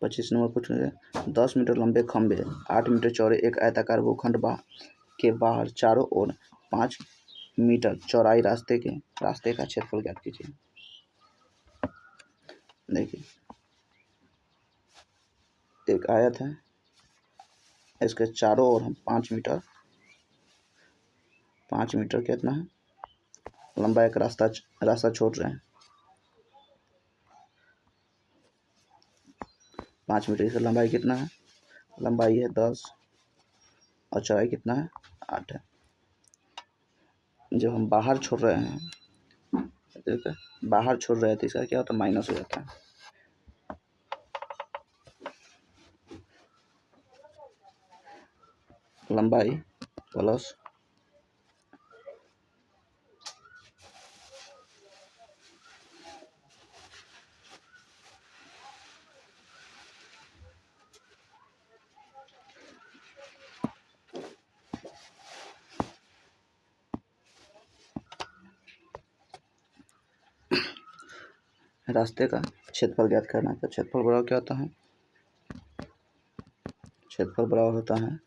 पच्चीस नंबर पूछ रहे हैं 10 मीटर लंबे खंभे 8 मीटर चौड़े एक आयताकार भूखंड के बाहर चारों ओर 5 मीटर चौड़ाई रास्ते का क्षेत्रफल ज्ञात कीजिए। देखिए एक आयत है, इसके चारों ओर हम 5 मीटर कितना है लंबा एक रास्ता छोड़ रहे हैं। 5 मीटर इसका लंबाई कितना है, लंबाई है 10 और चौड़ाई कितना है 8 है। जब हम बाहर छोड़ रहे हैं तो इसका क्या होता है माइनस हो जाता है। लंबाई प्लस रास्ते का क्षेत्रफल ज्ञात करना है। तो क्षेत्रफल बराबर क्या होता है, क्षेत्रफल बराबर होता है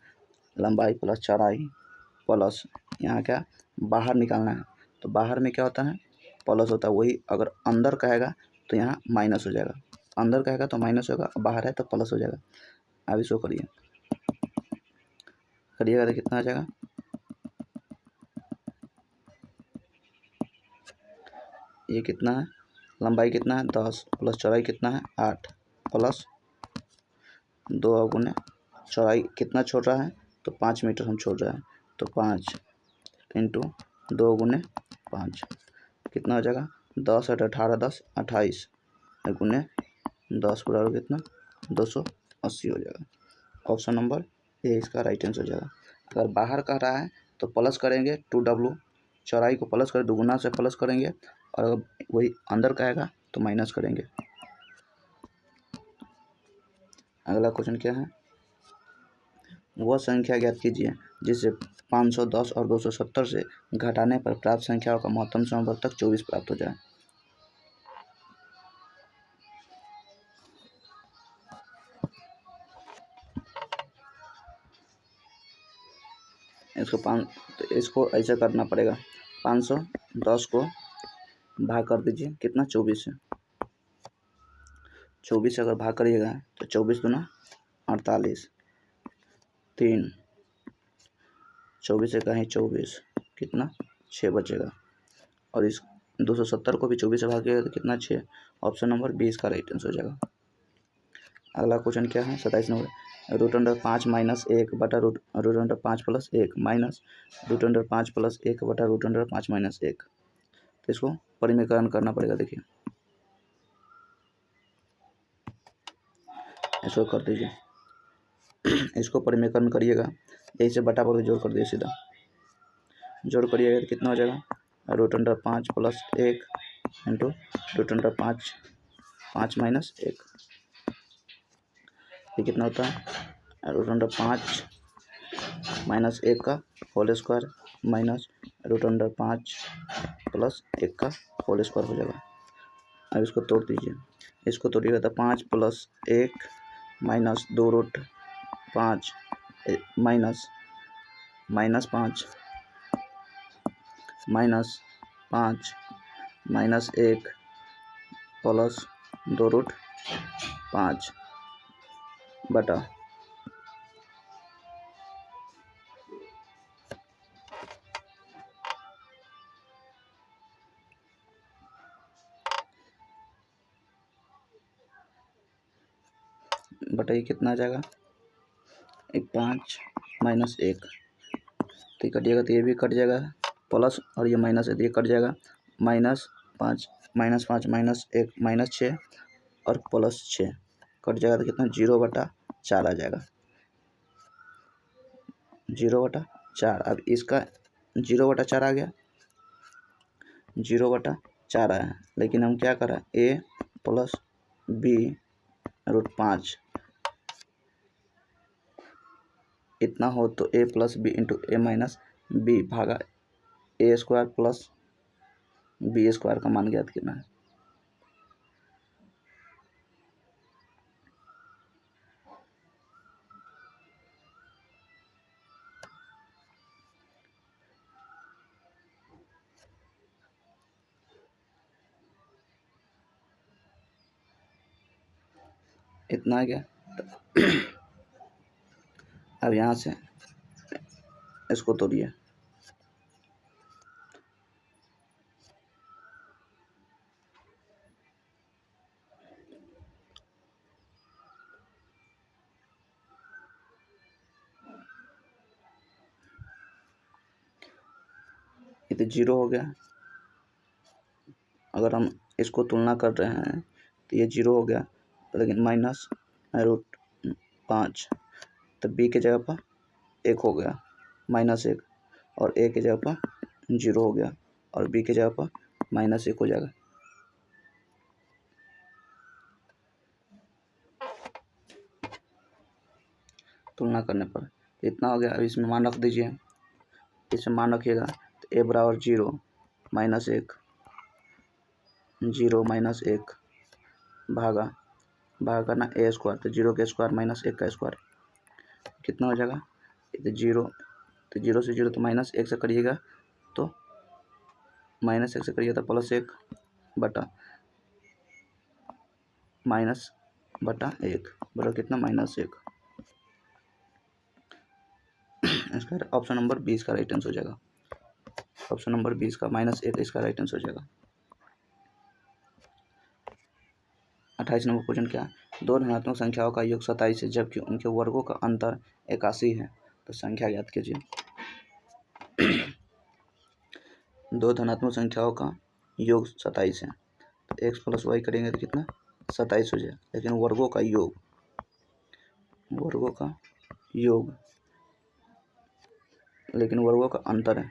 लंबाई प्लस चौड़ाई प्लस यहाँ क्या बाहर निकालना है। तो बाहर में क्या होता है प्लस होता है, वही अगर अंदर कहेगा तो यहाँ माइनस हो जाएगा, अंदर कहेगा तो माइनस होगा, बाहर है तो प्लस हो जाएगा। अब इसको करिएगा तो कितना आ जाएगा ये कितना है लंबाई कितना है 10 प्लस चौड़ाई कितना है 8 प्लस 2 गुने चौड़ाई कितना छोड़ रहा है तो 5 मीटर हम छोड़ रहे हैं, तो 5 इंटू 2 गुने 5 कितना हो जाएगा 10 8 18 10 28 गुने 10 बराबर कितना 280 हो जाएगा। ऑप्शन नंबर ए इसका राइट आंसर हो जाएगा। अगर बाहर कह रहा है तो प्लस करेंगे 2W, चौड़ाई को प्लस करें दुगुना से प्लस करेंगे, और अगर वही अंदर कहेगा तो माइनस करेंगे। अगला क्वेश्चन क्या है, वह संख्या ज्ञात कीजिए जिसे 510 और 270 से घटाने पर प्राप्त संख्याओं का महत्तम समवर्तक 24 प्राप्त हो जाए। इसको ऐसे करना पड़ेगा 510 को भाग कर दीजिए कितना 24 है, 24 से अगर भाग करिएगा तो 24 दूना 48, 3 24 से कहीं 24 कितना 6 बचेगा, और इस 270 को भी 24 से भागिएगा तो कितना 6। ऑप्शन नंबर 20 का राइट आंसर हो जाएगा। अगला क्वेश्चन क्या है 27 नंबर, √5 माइनस 1 बटा √5 प्लस 1 माइनस √5 प्लस 1 बटा √5 माइनस 1। तो इसको परिमीकरण करना पड़ेगा। देखिए इसको कर दीजिए इसको परिमेयकरण करिएगा, यही से बटा पर जोड़ कर दिए सीधा, जोड़ करिएगा तो कितना हो जाएगा root under 5 plus 1 into root under 5 5 minus 1, ये कितना होता है रूट अंडर 5 माइनस 1 का whole square minus root under 5 plus 1 का होल स्क्वायर हो जाएगा। अब इसको तोड़ दीजिए, इसको तोड़िएगा तो 5 plus 1 minus 2 root 5 minus 5 minus 5 minus 1 plus 2 root 5 बटा ये कितना आ जाएगा 5 माइनस 1, तो ये कटिएगा तो ये भी कट जाएगा प्लस और ये माइनस है तो ये कट जाएगा माइनस 5 माइनस 1 माइनस 6 और प्लस 6 कट जाएगा तो कितना 0/4 आ जाएगा 0/4। अब इसका 0/4 आ गया, 0/4 आया, लेकिन हम क्या करें a प्लस b रूट 5 इतना हो तो a plus B into A minus B भागा A square plus B square का मान ज्ञात करना है। इतना आ गया, अब यहाँ से इसको तोड़िए, ये तो 0 हो गया। अगर हम इसको तुलना कर रहे हैं तो ये 0 हो गया, लेकिन माइनस रूट 5 तो b के जगह पर 1 हो गया -1 और a के जगह पर 0 हो गया और b के जगह पर -1 हो जाएगा। तुलना करने पर इतना हो गया। अब इसमें मान रख दीजिए, इसमें मान रखिएगा तो a बराबर 0 -1 0 -1 भागा करना a स्क्वायर, तो 0 का स्क्वायर माइनस 1 का स्क्वायर कितना हो जाएगा, तो 0 से 0 तो -1 से करिएगा तो -1 से करिएगा तो +1 बटा -1 बराबर कितना -1। इसका ऑप्शन नंबर 20 का राइट आंसर हो जाएगा। ऑप्शन नंबर 20 का -1 इसका राइट आंसर हो जाएगा। 28 नंबर क्वेश्चन क्या है, दो धनात्मक संख्याओं का योग 27 है जबकि उनके वर्गों का अंतर 81 है, तो संख्या ज्ञात कीजिए। दो धनात्मक संख्याओं का योग 27 है तो x प्लस वाई करेंगे तो कितना 27 हो जाए, लेकिन वर्गों का योग लेकिन वर्गों का अंतर है,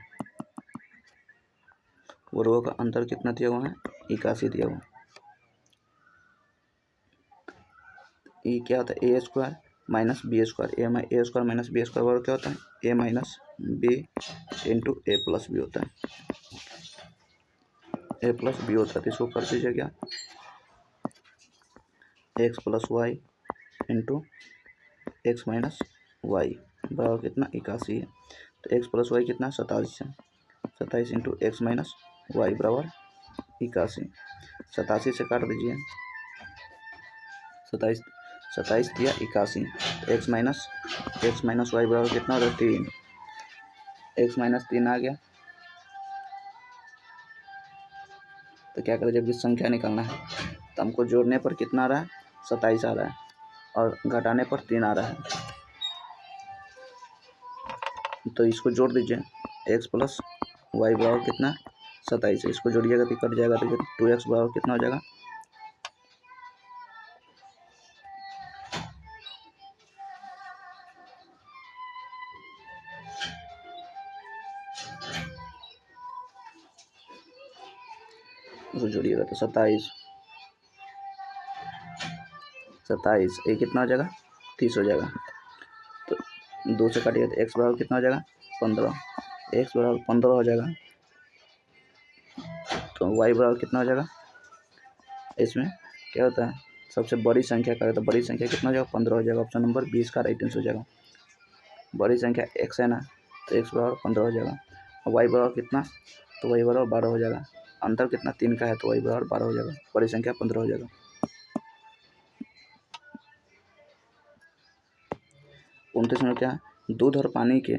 वर्गों का अंतर कितना दिया हुआ है 81 दिया हुआ। ये क्या होता है ए स्क्वायर माइनस बी स्क्वायर, ए स्क्वायर माइनस बी स्क्वायर वर्ग क्या होता है ए माइनस बी इंटू ए प्लस बी होता है, ए प्लस बी होता है। तो इसको कर दीजिए क्या X plus Y into X minus Y बराबर कितना 81 है, तो एक्स प्लस वाई कितना 27 है, 27 इंटू एक्स माइनस वाई बराबर 81, 87 से काट दीजिए, 27 दिया 81, एक्स माइनस वाई बराबर कितना होगा 3, एक्स माइनस 3 आ गया। तो क्या करें, जब इस संख्या निकालना है तो हमको जोड़ने पर कितना आ रहा है 27 आ रहा है और घटाने पर 3 आ रहा है, तो इसको जोड़ दीजिए एक्स प्लस वाई बराबर कितना 27 है, इसको जोड़िएगा तो कट जाएगा, तो 2x बराबर कितना हो जाएगा उसको जोड़िएगा तो 27 ये कितना हो जाएगा 30 हो जाएगा। तो 2 से काटिएगा तो x बराबर कितना हो जाएगा 15, x बराबर 15 हो जाएगा। तो y बराबर कितना हो जाएगा, इसमें क्या होता है सबसे बड़ी संख्या का, तो बड़ी संख्या कितना हो जाएगा 15 हो जाएगा। ऑप्शन नंबर 20 का राइट आंसर हो जाएगा। बड़ी संख्या x है ना, तो x बराबर 15 हो जाएगा। और y बराबर कितना, तो y बराबर 12 हो जाएगा। अंतर कितना 3 का है, तो y बराबर 12 हो जाएगा। बड़ी संख्या 15 हो जाएगा। 29 में क्या है, दूध और पानी के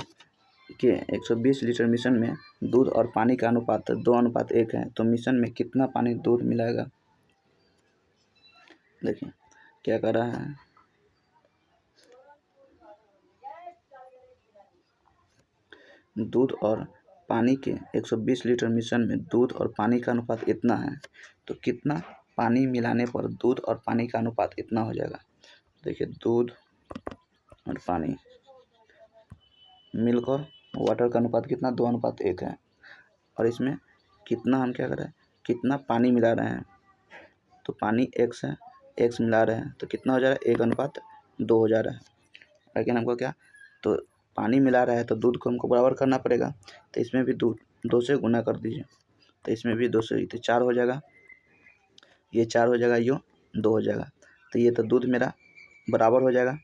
120 लीटर मिश्रण में दूध और पानी का अनुपात 2:1 है, तो मिश्रण में कितना पानी दूध मिलाएगा। देखिए क्या कर रहा है, दूध और पानी के 120 लीटर मिश्रण में दूध और पानी का अनुपात इतना है, तो कितना पानी मिलाने पर दूध और पानी का अनुपात इतना हो जाएगा। देखिए दूध और पानी मिलकर वाटर का अनुपात कितना 2:1 है, और इसमें कितना हम क्या कर रहे हैं, कितना पानी मिला रहे हैं, तो पानी x है, x मिला रहे हैं तो कितना हो जा रहा है 1:2 हो जा रहा है। लेकिन हमको क्या, तो पानी मिला रहा है तो दूध को हमको बराबर करना पड़ेगा, तो इसमें भी 2 से गुना कर दीजिए, तो इसमें भी 2 से, तो 4 हो जाएगा, ये 4 हो जाएगा, यो 2 हो जाएगा। तो ये तो दूध मेरा बराबर हो जाएगा,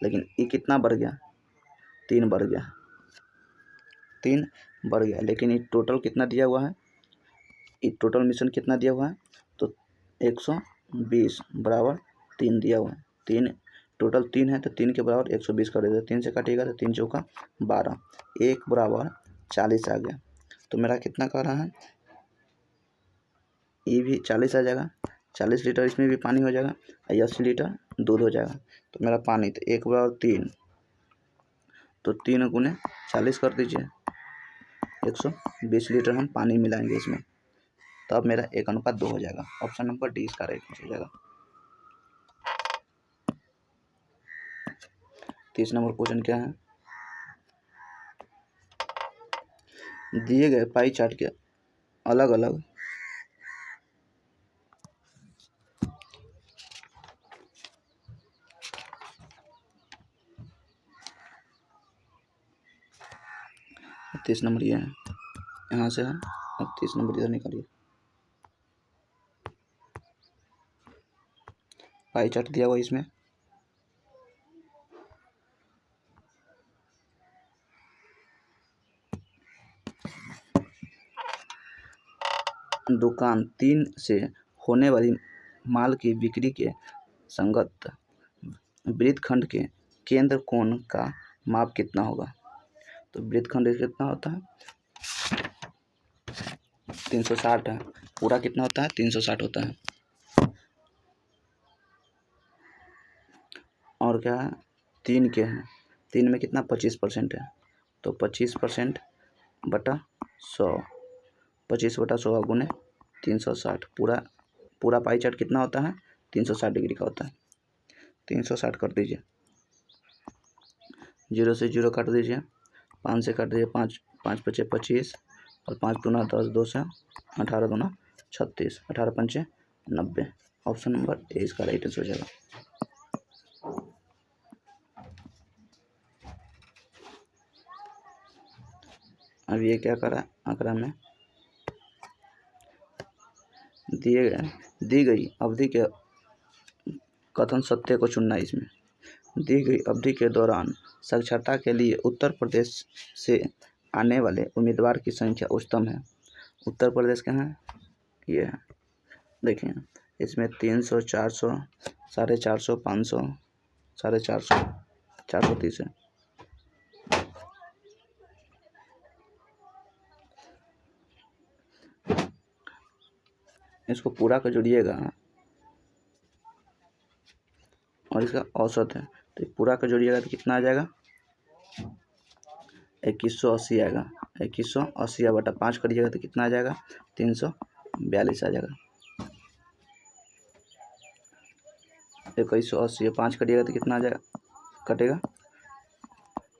लेकिन ये कितना बढ़ गया 3 बढ़ गया, 3 बढ़ गया। लेकिन ये टोटल कितना दिया हुआ है, ये टोटल मिश्रण कितना दिया हुआ है, तो 120 बराबर 3 दिया हुआ है। 3 टोटल 3 है, तो 3 के बराबर 120 कर देगा। 3 से काटिएगा तो 3 चौका 12, 1 बराबर 40 आ गया। तो मेरा कितना कह रहा है, ये भी 40 आ जाएगा। 40 लीटर इसमें भी पानी हो जाएगा, 80 लीटर दूध हो जाएगा। तो मेरा पानी, तो 1 बराबर 3, तो 3 गुने 40 कर दीजिए, 120 लीटर हम पानी मिलाएंगे इसमें, तो अब मेरा 1:2 हो जाएगा। ऑप्शन नंबर डी इसका राइट आंसर हो जाएगा। 30 नंबर क्वेश्चन क्या है, दिए गए पाई चार्ट के अलग अलग तीस नंबर ये है, यहाँ से है, अब 30 नंबर इधर निकालिए। पाई चार्ट दिया हुआ इसमें, दुकान 3 से होने वाली माल की बिक्री के संगत वृत्तखंड के केंद्र कोण का माप कितना होगा। तो वृत्तखंड कितना होता है 360 है, पूरा कितना होता है 360 होता है। और क्या है 3 के हैं, 3 में कितना 25% है, तो 25% बटा 100, 25/100 गुने 360, पूरा पाई चार्ट कितना होता है 360 डिग्री का होता है। 360 कर दीजिए, 0 से 0 काट दीजिए, 5 से काट दीजिए, 5 5 पचे 25, और 5 दूना 10, 2 से 18 दूना 36, 18 पंचे 90। ऑप्शन नंबर ए इसका राइट आंसर हो जाएगा। अब ये क्या करा आंकड़ा में दी गई अवधि के कथन सत्य को चुनना। इसमें दी गई अवधि के दौरान साक्षरता के लिए उत्तर प्रदेश से आने वाले उम्मीदवार की संख्या उच्चतम है। उत्तर प्रदेश के हैं ये है, देखिए इसमें 300, 400, 450, 500, 450, 430 है। इसको पूरा का जोड़िएगा और इसका औसत है, तो पूरा का जोड़िएगा तो कितना आ जाएगा 2180 आएगा। 2180 बटा 5 करिएगा तो कितना आ जाएगा 342 आ जाएगा। 2180 5 करिएगा तो कितना आ जाएगा, कटेगा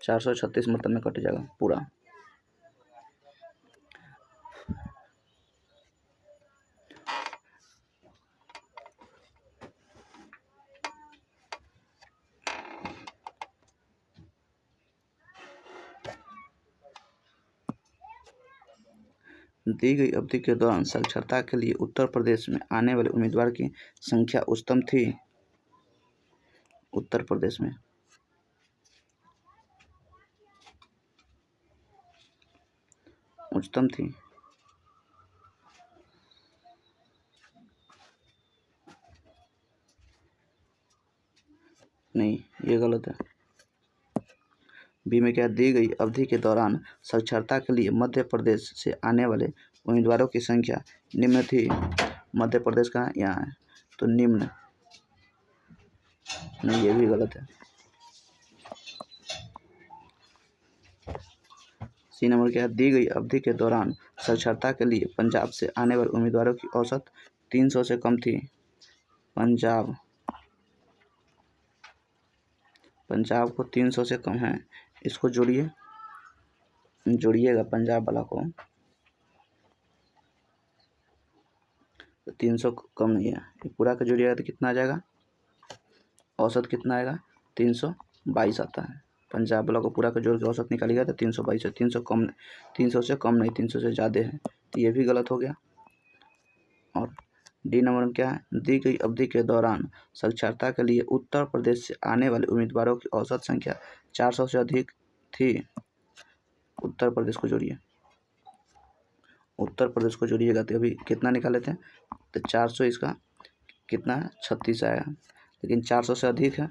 436 मतलब में कट जाएगा पूरा। दी गई अवधि के दौरान साक्षरता के लिए उत्तर प्रदेश में आने वाले उम्मीदवार की संख्या उच्चतम थी। उत्तर प्रदेश में उच्चतम थी। नहीं, ये गलत है। बी में क्या, दी गई अवधि के दौरान साक्षरता के लिए मध्य प्रदेश से आने वाले उम्मीदवारों की संख्या निम्न थी। मध्य प्रदेश कहाँ, यहाँ है, तो निम्न। नहीं, ये भी गलत है। सी नंबर क्या है, दी गई अवधि के दौरान साक्षरता के लिए पंजाब से आने वाले उम्मीदवारों की औसत 300 से कम थी। पंजाब को 300 से कम है, इसको जोड़िएगा पंजाब वाला को, तो 300 कम नहीं है, ये पूरा का जोड़िएगा तो कितना आ जाएगा, औसत कितना आएगा, 322 आता है। पंजाब वाला को पूरा का जोड़ के औसत निकालिएगा तो 322 है। 300 से कम नहीं, 300 से ज़्यादा है, तो ये भी गलत हो गया। और डी नंबर में क्या है, दी गई अवधि के दौरान साक्षरता के लिए उत्तर प्रदेश से आने वाले उम्मीदवारों की औसत संख्या 400 से अधिक थी। उत्तर प्रदेश को जोड़िए, उत्तर प्रदेश को जोड़िएगा तो अभी कितना निकाले थे, तो 400, इसका कितना है, 36 आया, लेकिन 400 से अधिक है,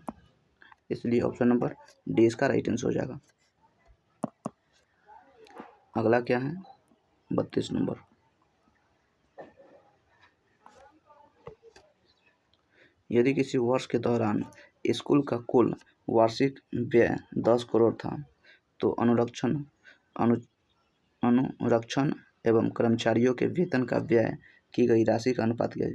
इसलिए ऑप्शन नंबर डी इसका राइट आंसर हो जाएगा। अगला क्या है, 32 नंबर, यदि किसी वर्ष के दौरान स्कूल का कुल वार्षिक व्यय 10 करोड़ था तो अनुरक्षण एवं कर्मचारियों के वेतन का व्यय की गई राशि का अनुपात क्या है।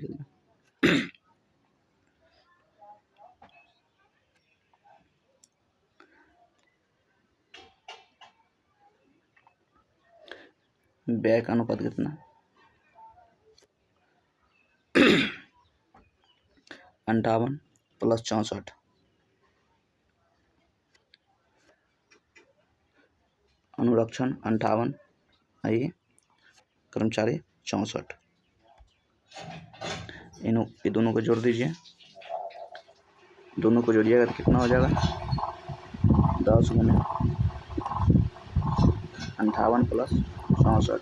व्यय का अनुपात कितना, 58 + 64, अनुरक्षण 58, आइए कर्मचारी 64, ये दोनों को जोड़ दीजिए, दोनों को जोड़िएगा तो कितना हो जाएगा, 10 × 58 + 64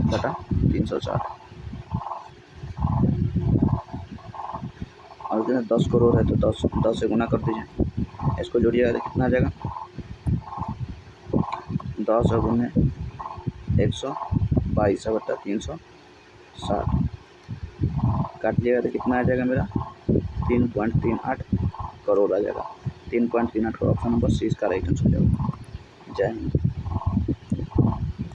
बटा 360, और कितना 10 करोड़ है तो 10 से गुना कर दीजिए, इसको जोड़िएगा तो कितना आ जाएगा, 10 × 122 बटा 360, काट लिएगा तो कितना आ जाएगा मेरा, 3.38 करोड़ आ जाएगा। 3.38 का ऑप्शन नंबर सी इसका राइट आंसर हो जाएगा। जय हिंद।